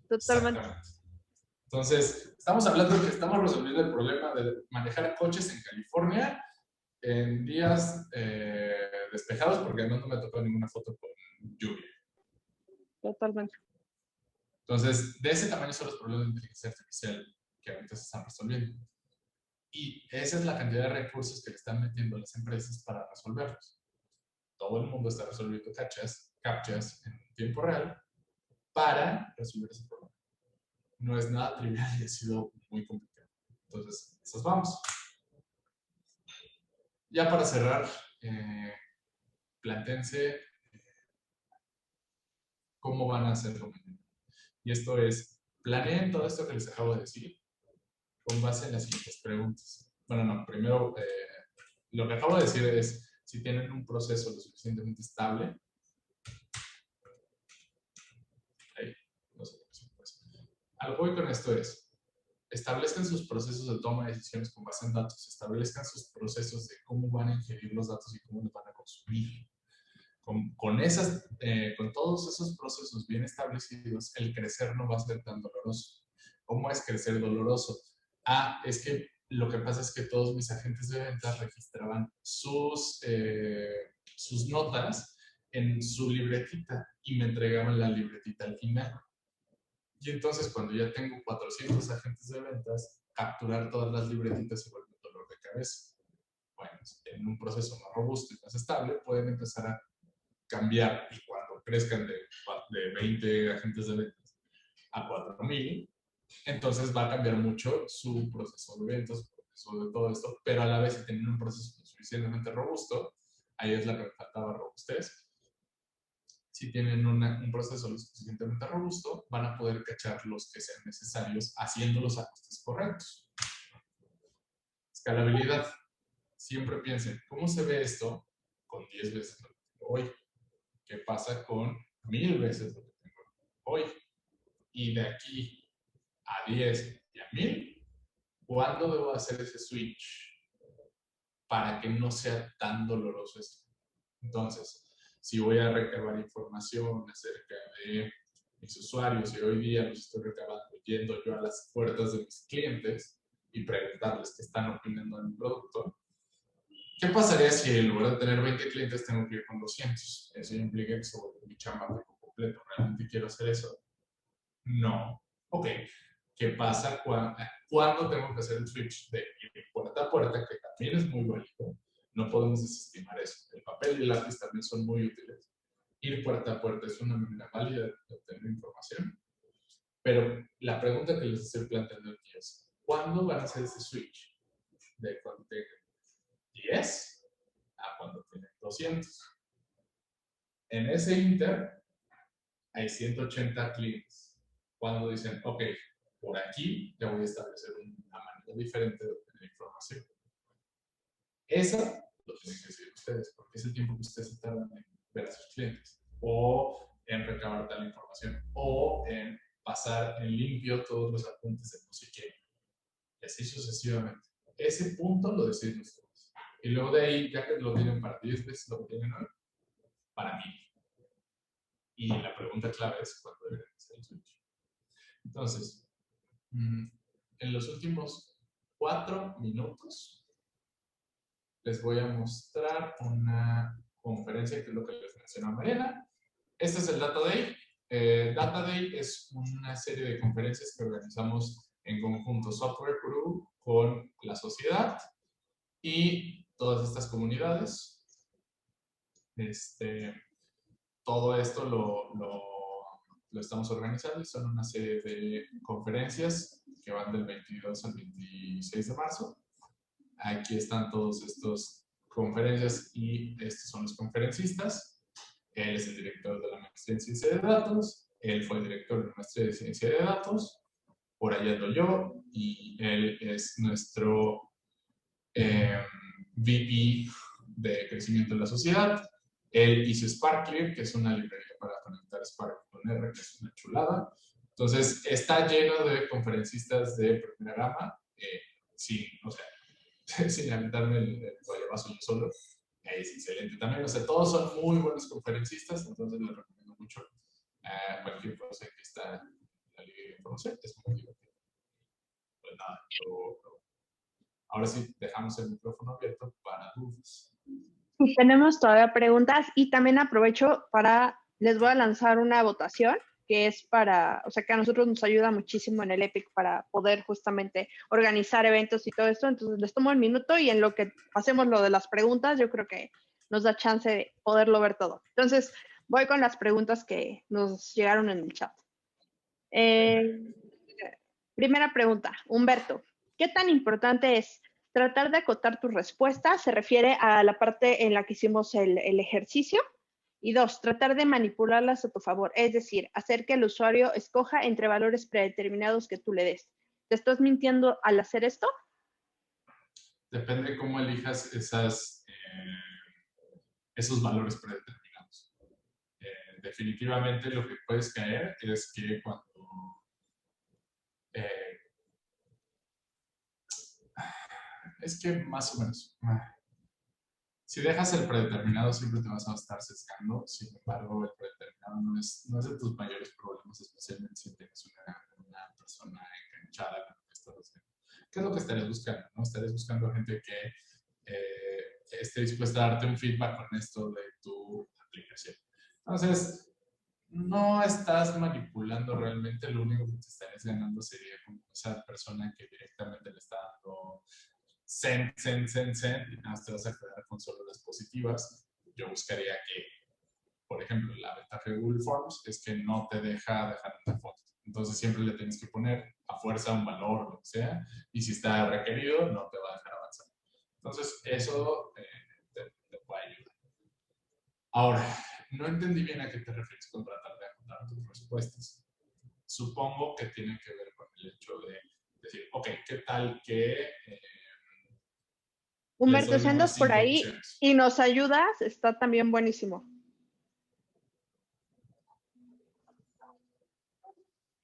Totalmente. Exactamente. Entonces, estamos hablando de que estamos resolviendo el problema de manejar coches en California en días despejados, porque no me tocó ninguna foto con lluvia. Totalmente. Entonces, de ese tamaño son los problemas de inteligencia artificial que ahorita se están resolviendo. Y esa es la cantidad de recursos que le están metiendo las empresas para resolverlos. Todo el mundo está resolviendo captchas en tiempo real para resolver ese problema. No es nada trivial y ha sido muy complicado. Entonces, esas vamos. Ya para cerrar, plantéense cómo van a hacerlo mañana. Y esto es, planeen todo esto que les acabo de decir con base en las siguientes preguntas. Bueno, no, primero, lo que acabo de decir es, si tienen un proceso lo suficientemente estable, ahí, no sé qué pues. A lo que voy con esto es, establezcan sus procesos de toma de decisiones con base en datos, establezcan sus procesos de cómo van a ingerir los datos y cómo los van a consumir. Con todos esos procesos bien establecidos, el crecer no va a ser tan doloroso. ¿Cómo es crecer doloroso? Es que lo que pasa es que todos mis agentes de ventas registraban sus notas en su libretita y me entregaban la libretita al final. Y entonces cuando ya tengo 400 agentes de ventas, capturar todas las libretitas se vuelve un dolor de cabeza. Bueno, en un proceso más robusto y más estable pueden empezar a cambiar, y cuando crezcan de 20 agentes de ventas a 4,000, entonces va a cambiar mucho su proceso de ventas, su proceso de todo esto, pero a la vez si tienen un proceso suficientemente robusto, ahí es la que me faltaba, robustez. Si tienen un proceso lo suficientemente robusto, van a poder cachar los que sean necesarios haciendo los ajustes correctos. Escalabilidad. Siempre piensen, ¿cómo se ve esto con 10 veces lo que tengo hoy? ¿Qué pasa con 1000 veces lo que tengo hoy? Y de aquí a 10 y a 1000, ¿cuándo debo hacer ese switch para que no sea tan doloroso esto? Entonces, si voy a recabar información acerca de mis usuarios y hoy día los estoy recabando yendo yo a las puertas de mis clientes y preguntarles qué están opinando de mi producto, ¿qué pasaría si en lugar de tener 20 clientes tengo que ir con 200? Eso implica que se vuelve mi chamba por completo. ¿Realmente quiero hacer eso? No. Ok. ¿Qué pasa cuando tengo que hacer el switch de ir puerta a puerta, que también es muy válido? No podemos desestimar eso. El papel y el lápiz también son muy útiles. Ir puerta a puerta es una manera válida de obtener información. Pero la pregunta que les estoy planteando aquí es, ¿cuándo van a hacer ese switch? De cuando tengan 10 a cuando tienen 200. En ese inter hay 180 clientes. Cuando dicen, ok, por aquí ya voy a establecer una manera diferente de obtener información. Eso lo tienen que decir ustedes, porque es el tiempo que ustedes se tardan en ver a sus clientes, o en recabar tal información, o en pasar en limpio todos los apuntes de no sé qué, y así sucesivamente. Ese punto lo deciden ustedes. Y luego de ahí, ya que lo tienen para 10 veces lo que tienen hoy, para mí. Y la pregunta clave es cuándo deben hacer el switch. Entonces, en los últimos 4 minutos les voy a mostrar una conferencia que es lo que les mencionó Mariana. Este es el Data Day. Data Day es una serie de conferencias que organizamos en conjunto Software Crew con la sociedad y todas estas comunidades. Todo esto lo estamos organizando y son una serie de conferencias que van del 22 al 26 de marzo. Aquí están todos estos conferencias y estos son los conferencistas. Él es el director de la maestría en ciencia de datos, él fue el director de la maestría de ciencia de datos, por allá ando yo, y él es nuestro VP de crecimiento de la sociedad. Él hizo SparkClear, que es una librería para conectar Spark con R, que es una chulada. Entonces, está lleno de conferencistas de primera gama, sin aventarme el guayabazo yo solo. Es excelente también. O sea, todos son muy buenos conferencistas, entonces les recomiendo mucho cualquier cosa que está en la liga de información. Es muy divertido. Pues nada, Ahora sí, dejamos el micrófono abierto para dudas. Y tenemos todavía preguntas y también aprovecho les voy a lanzar una votación que es o sea, que a nosotros nos ayuda muchísimo en el EPIC para poder justamente organizar eventos y todo esto. Entonces les tomo el minuto y en lo que hacemos lo de las preguntas, yo creo que nos da chance de poderlo ver todo. Entonces, voy con las preguntas que nos llegaron en el chat. Primera pregunta, Humberto, ¿qué tan importante es tratar de acotar tu respuesta? Se refiere a la parte en la que hicimos el ejercicio. Y 2, tratar de manipularlas a tu favor, es decir, hacer que el usuario escoja entre valores predeterminados que tú le des. ¿Te estás mintiendo al hacer esto? Depende cómo elijas esos valores predeterminados. Definitivamente lo que puedes caer es que cuando es que más o menos. Si dejas el predeterminado, siempre te vas a estar sesgando. Sin embargo, el predeterminado no es de tus mayores problemas, especialmente si tienes una persona enganchada con lo que estás haciendo. ¿Qué es lo que estarías buscando? ¿No? Estarías buscando gente que esté dispuesta a darte un feedback con esto de tu aplicación. Entonces, no estás manipulando realmente, lo único que te estarías ganando sería como esa persona que directamente le está dando send, y nada más te vas a quedar con solo las positivas. Yo buscaría que, por ejemplo, la ventaja de Google Forms es que no te deja dejar una foto. Entonces siempre le tienes que poner a fuerza un valor o lo que sea, y si está requerido, no te va a dejar avanzar. Entonces, eso te puede ayudar. Ahora, no entendí bien a qué te refieres con tratar de acotar tus respuestas. Supongo que tiene que ver con el hecho de decir, ok, ¿qué tal que Humberto, si andas por ahí y nos ayudas, está también buenísimo.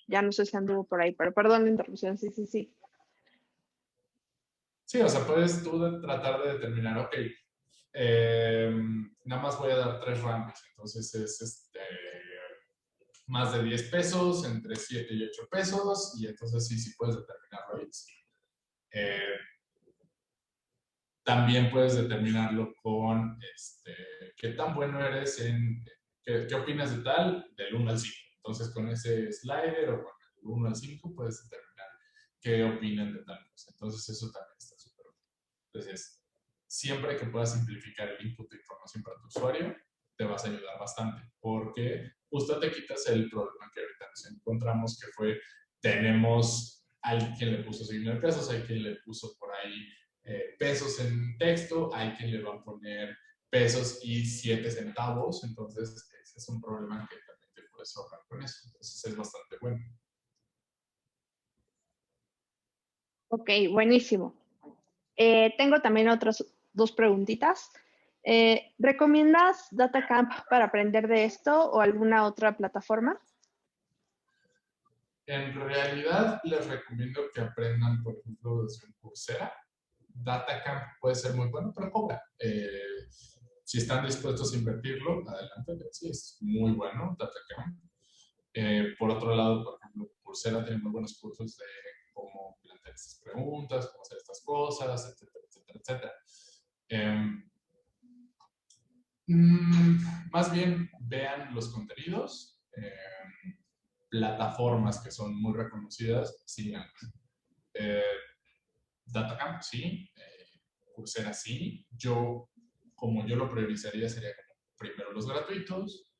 Ya no sé si anduvo por ahí, pero perdón la interrupción, sí. Sí, o sea, puedes tú tratar de determinar, ok, nada más voy a dar 3 rangos, entonces es más de 10 pesos, entre 7 y 8 pesos, y entonces sí puedes determinarlo ahí. Sí. También puedes determinarlo con qué tan bueno eres en, qué opinas de tal, del 1 al 5. Entonces con ese slider o con el 1 al 5 puedes determinar qué opinan de tal cosa. Entonces eso también está súper bien. Entonces, siempre que puedas simplificar el input de información para tu usuario, te vas a ayudar bastante, porque justo te quitas el problema que ahorita nos encontramos, que fue, tenemos alguien que le puso signo de pesos, hay quien le puso por ahí pesos en texto, hay quien le va a poner pesos y 7 centavos, entonces ese es un problema que también te puedes ahorrar con eso, entonces es bastante bueno. Ok, buenísimo. Tengo también otras 2 preguntitas. ¿Recomiendas DataCamp para aprender de esto o alguna otra plataforma? En realidad, les recomiendo que aprendan, por ejemplo, desde un Coursera. DataCamp puede ser muy bueno, pero cobra. Si están dispuestos a invertirlo, adelante. Sí, es muy bueno DataCamp. Por otro lado, por ejemplo, Coursera tiene muy buenos cursos de cómo plantear estas preguntas, cómo hacer estas cosas, etcétera. Más bien, vean los contenidos. Plataformas que son muy reconocidas, sigan. DataCamp, sí. Coursera, sí. Como yo lo priorizaría, sería como primero los gratuitos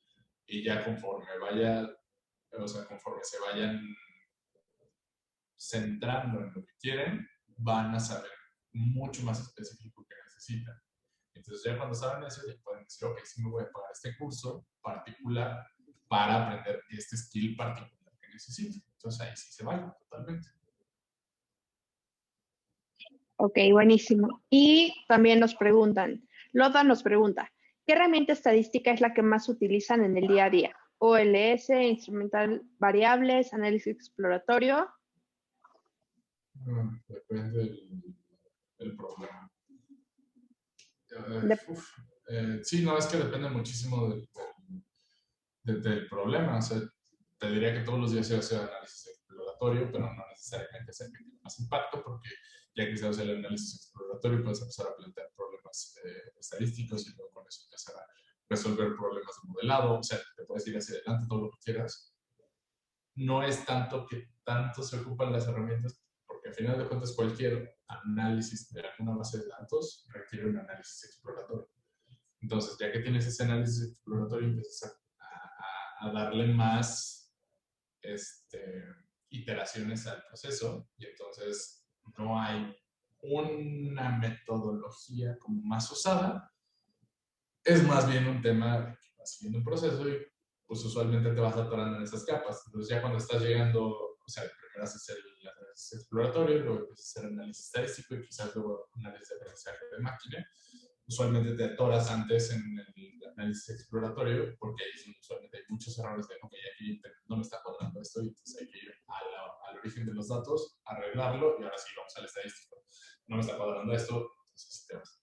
y ya conforme se vayan centrando en lo que quieren, van a saber mucho más específico que necesitan. Entonces ya cuando saben eso, ya pueden decir, ok, sí me voy a pagar este curso particular para aprender este skill particular que necesito. Entonces ahí sí se vale totalmente. Ok, buenísimo. Y también Loda nos pregunta, ¿qué herramienta estadística es la que más utilizan en el día a día? OLS, instrumental variables, análisis exploratorio. Depende del problema. Sí, no, es que depende muchísimo del problema. O sea, te diría que todos los días se hace análisis exploratorio, pero no necesariamente se más impacto, porque ya que se usa el análisis exploratorio, puedes empezar a plantear problemas estadísticos y luego con eso empezar a resolver problemas de modelado. O sea, te puedes ir hacia adelante todo lo que quieras. No es tanto que tanto se ocupan las herramientas, porque al final de cuentas cualquier análisis de alguna base de datos requiere un análisis exploratorio. Entonces, ya que tienes ese análisis exploratorio, empiezas a darle más iteraciones al proceso, y entonces no hay una metodología como más usada. Es más bien un tema de que vas siguiendo un proceso y pues usualmente te vas atorando en esas capas. Entonces ya cuando estás llegando, o sea, primero haces el análisis exploratorio, luego empiezas a hacer análisis estadístico y quizás luego análisis de aprendizaje de máquina. Usualmente te atoras antes en el análisis exploratorio porque ahí usualmente hay muchos errores de, ok, aquí no me está cuadrando esto, y entonces hay que ir al origen de los datos, arreglarlo y ahora sí vamos al estadístico. No me está cuadrando esto,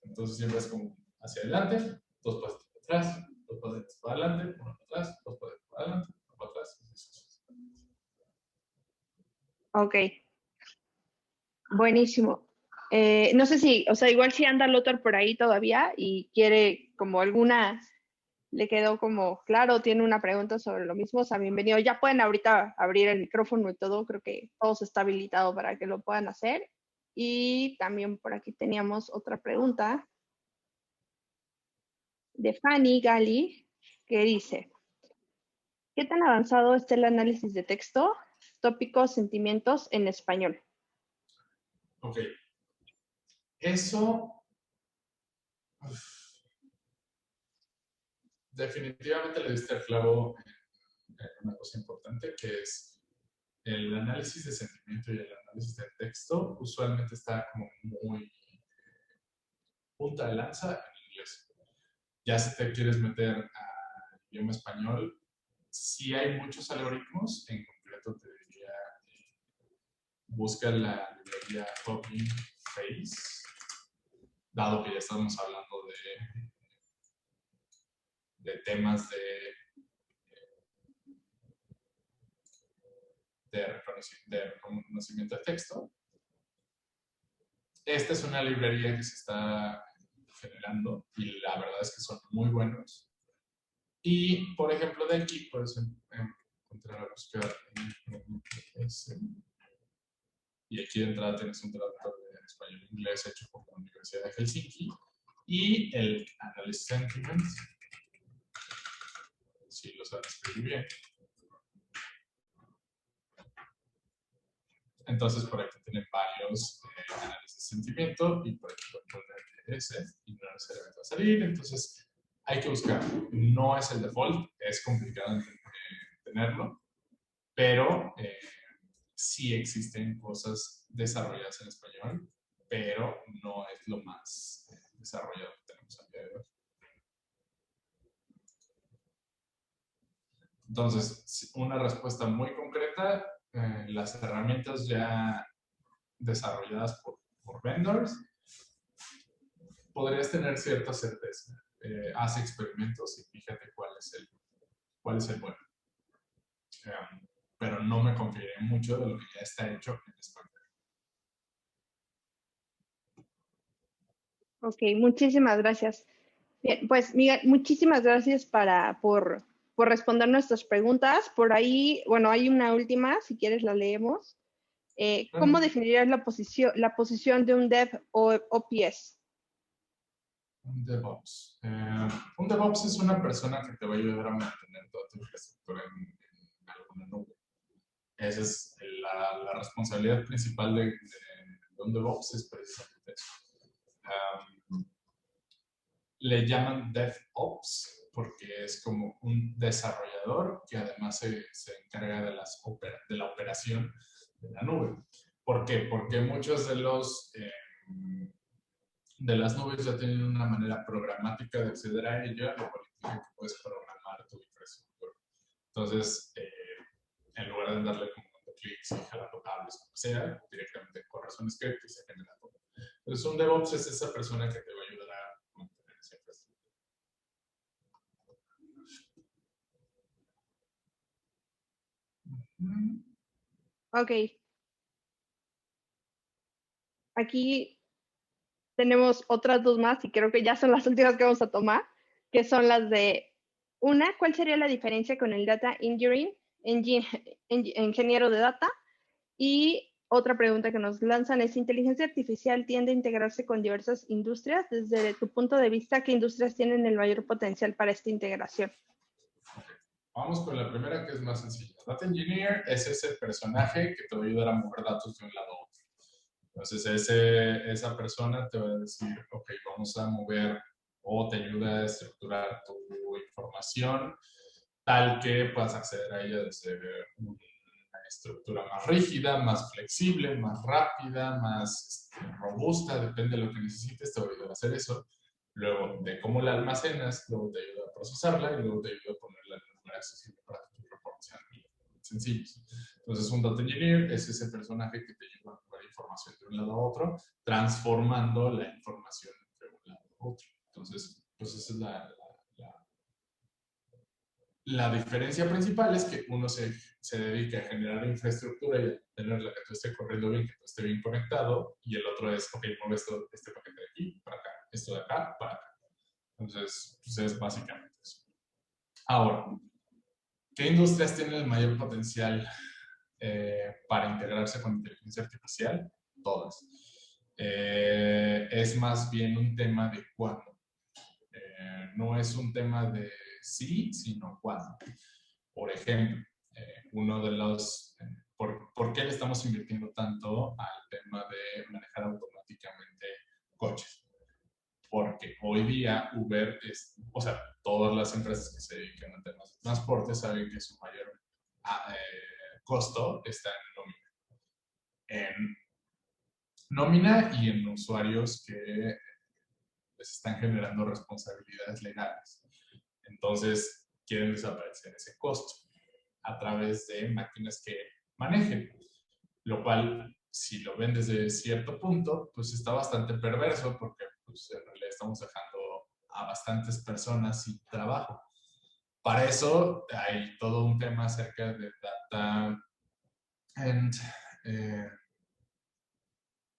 entonces siempre es como hacia adelante, dos pasitos para atrás, dos pasitos para adelante, uno para atrás, dos pasitos para adelante, uno para atrás. Ok, buenísimo. No sé si, o sea, igual si anda Lothar por ahí todavía y quiere como alguna, le quedó como claro, tiene una pregunta sobre lo mismo, o sea, bienvenido. Ya pueden ahorita abrir el micrófono y todo, creo que todo está habilitado para que lo puedan hacer. Y también por aquí teníamos otra pregunta de Fanny Gali, que dice, ¿qué tan avanzado está el análisis de texto, tópicos, sentimientos en español? Ok, eso definitivamente le diste al clavo en una cosa importante, que es el análisis de sentimiento y el análisis de texto usualmente está como muy punta de lanza en inglés. Ya si te quieres meter al idioma español, sí hay muchos algoritmos, en concreto te diría, busca la librería Copy Face, dado que ya estamos hablando de temas de reconocimiento de texto. Esta es una librería que se está generando y la verdad es que son muy buenos. Y, por ejemplo, de aquí puedes encontrar la búsqueda y aquí de entrada tienes un traductor de español e inglés hecho por la Universidad de Helsinki y el Analysis Sentiment, si lo saben escribir bien. Entonces, por aquí tienen varios análisis de sentimiento y por aquí pueden poner ese y no necesariamente va a salir. Entonces, hay que buscar. No es el default, es complicado tenerlo, pero sí existen cosas desarrolladas en español, pero no es lo más desarrollado que tenemos a día de hoy. Entonces, una respuesta muy concreta, las herramientas ya desarrolladas por vendors, podrías tener cierta certeza. Haz experimentos y fíjate cuál es el bueno. Pero no me confiaré mucho de lo que ya está hecho en español. Ok, muchísimas gracias. Bien, pues Miguel, muchísimas gracias por responder nuestras preguntas. Por ahí, bueno, hay una última, si quieres la leemos. ¿Cómo definirías la posición de un dev o OPS? Un DevOps. Un DevOps es una persona que te va a ayudar a mantener toda tu infraestructura en alguna nube. Esa es la responsabilidad principal de un DevOps, es precisamente eso. Le llaman DevOps porque es como un desarrollador que además se encarga de la operación de la nube. ¿Por qué? Porque muchos de las nubes ya tienen una manera programática de acceder a ella, lo cual implica que puedes programar tu infraestructura. Entonces, en lugar de darle como clics y jalando cables, como sea, directamente corres un script y se genera todo. Entonces, un DevOps es esa persona que te va a ayudar a mantener esa infraestructura. Ok. aquí tenemos otras dos más y creo que ya son las últimas que vamos a tomar, que son las de una, ¿cuál sería la diferencia con el Data Engineering, ingeniero de data? Y otra pregunta que nos lanzan es, ¿inteligencia artificial tiende a integrarse con diversas industrias? Desde tu punto de vista, ¿qué industrias tienen el mayor potencial para esta integración? Vamos con la primera, que es más sencilla. Data Engineer es ese personaje que te va a ayudar a mover datos de un lado a otro. Entonces, esa persona te va a decir, ok, vamos a mover, o te ayuda a estructurar tu información tal que puedas acceder a ella desde una estructura más rígida, más flexible, más rápida, más robusta, depende de lo que necesites, te va a ayudar a hacer eso. Luego, de cómo la almacenas, luego te ayuda a procesarla y luego te ayuda a ponerla en un lugar accesible para que tus reportes sean sencillos. Entonces, un data engineer es ese personaje que te ayuda a mover información de un lado a otro, transformando la información de un lado a otro. Entonces, pues esa es la diferencia principal, es que uno se dedica a generar infraestructura y a tenerla que todo esté corriendo bien, que todo esté bien conectado, y el otro es, ok, mueve este paquete de aquí para acá, esto de acá para acá. Entonces, pues es básicamente eso. Ahora, ¿qué industrias tienen el mayor potencial para integrarse con inteligencia artificial? Todas. Es más bien un tema de cuándo. No es un tema de sí, sino cuándo. Por ejemplo, uno de los... ¿por qué le estamos invirtiendo tanto al tema de manejar automáticamente coches? Porque hoy día Uber es, o sea, todas las empresas que se dedican a temas de transporte saben que su mayor costo está en nómina y en usuarios que les están generando responsabilidades legales. Entonces, quieren desaparecer ese costo a través de máquinas que manejen, lo cual, si lo ven desde cierto punto, pues está bastante perverso porque pues, en realidad estamos dejando a bastantes personas sin trabajo. Para eso hay todo un tema acerca de data and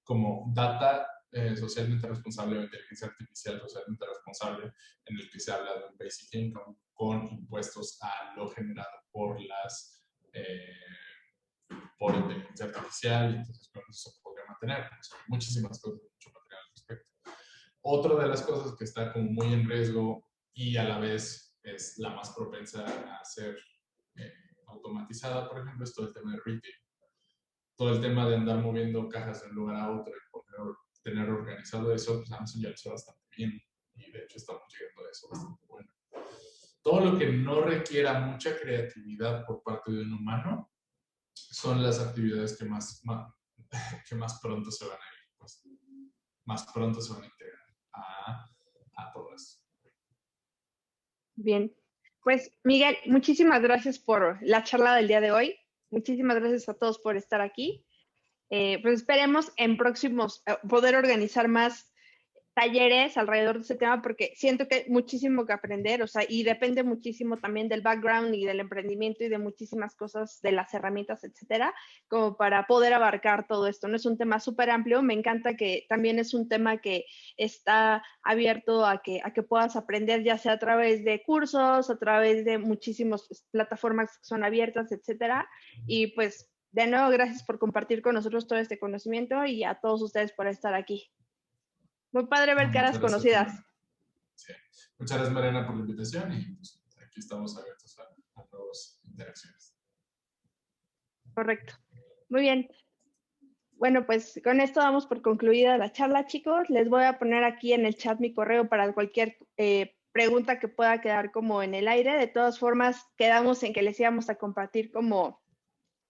como data socialmente responsable o inteligencia artificial socialmente responsable, en el que se habla de un basic income con impuestos a lo generado por por inteligencia artificial, y entonces con eso se podría mantener. Son muchísimas cosas, mucho material al respecto. Otra de las cosas que está como muy en riesgo y a la vez es la más propensa a ser automatizada, por ejemplo, es todo el tema de retail. Todo el tema de andar moviendo cajas de un lugar a otro y tener organizado eso, pues Amazon ya lo hace bastante bien. Y de hecho estamos llegando a eso bastante bueno. Todo lo que no requiera mucha creatividad por parte de un humano son las actividades que más pronto se van a ir, pues, más pronto se van a integrar a todo esto. Bien, pues Miguel, muchísimas gracias por la charla del día de hoy. Muchísimas gracias a todos por estar aquí. Pues esperemos en próximos poder organizar más talleres alrededor de ese tema porque siento que hay muchísimo que aprender, o sea, y depende muchísimo también del background y del emprendimiento y de muchísimas cosas, de las herramientas, etcétera, como para poder abarcar todo esto. No es un tema súper amplio, me encanta que también es un tema que está abierto a que puedas aprender, ya sea a través de cursos, a través de muchísimas plataformas que son abiertas, etcétera, y pues de nuevo, gracias por compartir con nosotros todo este conocimiento y a todos ustedes por estar aquí. Muy padre ver caras conocidas. Sí. Muchas gracias, Mariana, por la invitación y pues, aquí estamos abiertos a nuevas interacciones. Correcto. Muy bien. Bueno, pues con esto damos por concluida la charla, chicos. Les voy a poner aquí en el chat mi correo para cualquier pregunta que pueda quedar como en el aire. De todas formas, quedamos en que les íbamos a compartir como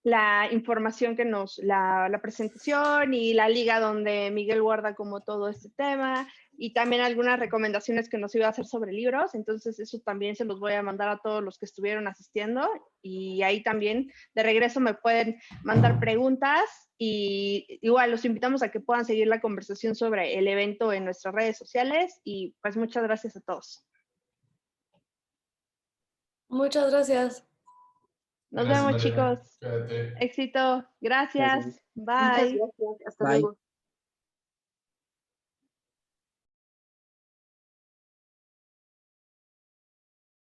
la información que la presentación y la liga donde Miguel guarda como todo este tema y también algunas recomendaciones que nos iba a hacer sobre libros. Entonces eso también se los voy a mandar a todos los que estuvieron asistiendo y ahí también de regreso me pueden mandar preguntas y igual los invitamos a que puedan seguir la conversación sobre el evento en nuestras redes sociales y pues muchas gracias a todos. Muchas gracias. Nos Gracias, vemos, Mariana. chicos. Quédate. Éxito. Gracias. Bye. Muchas gracias. Hasta Bye. luego.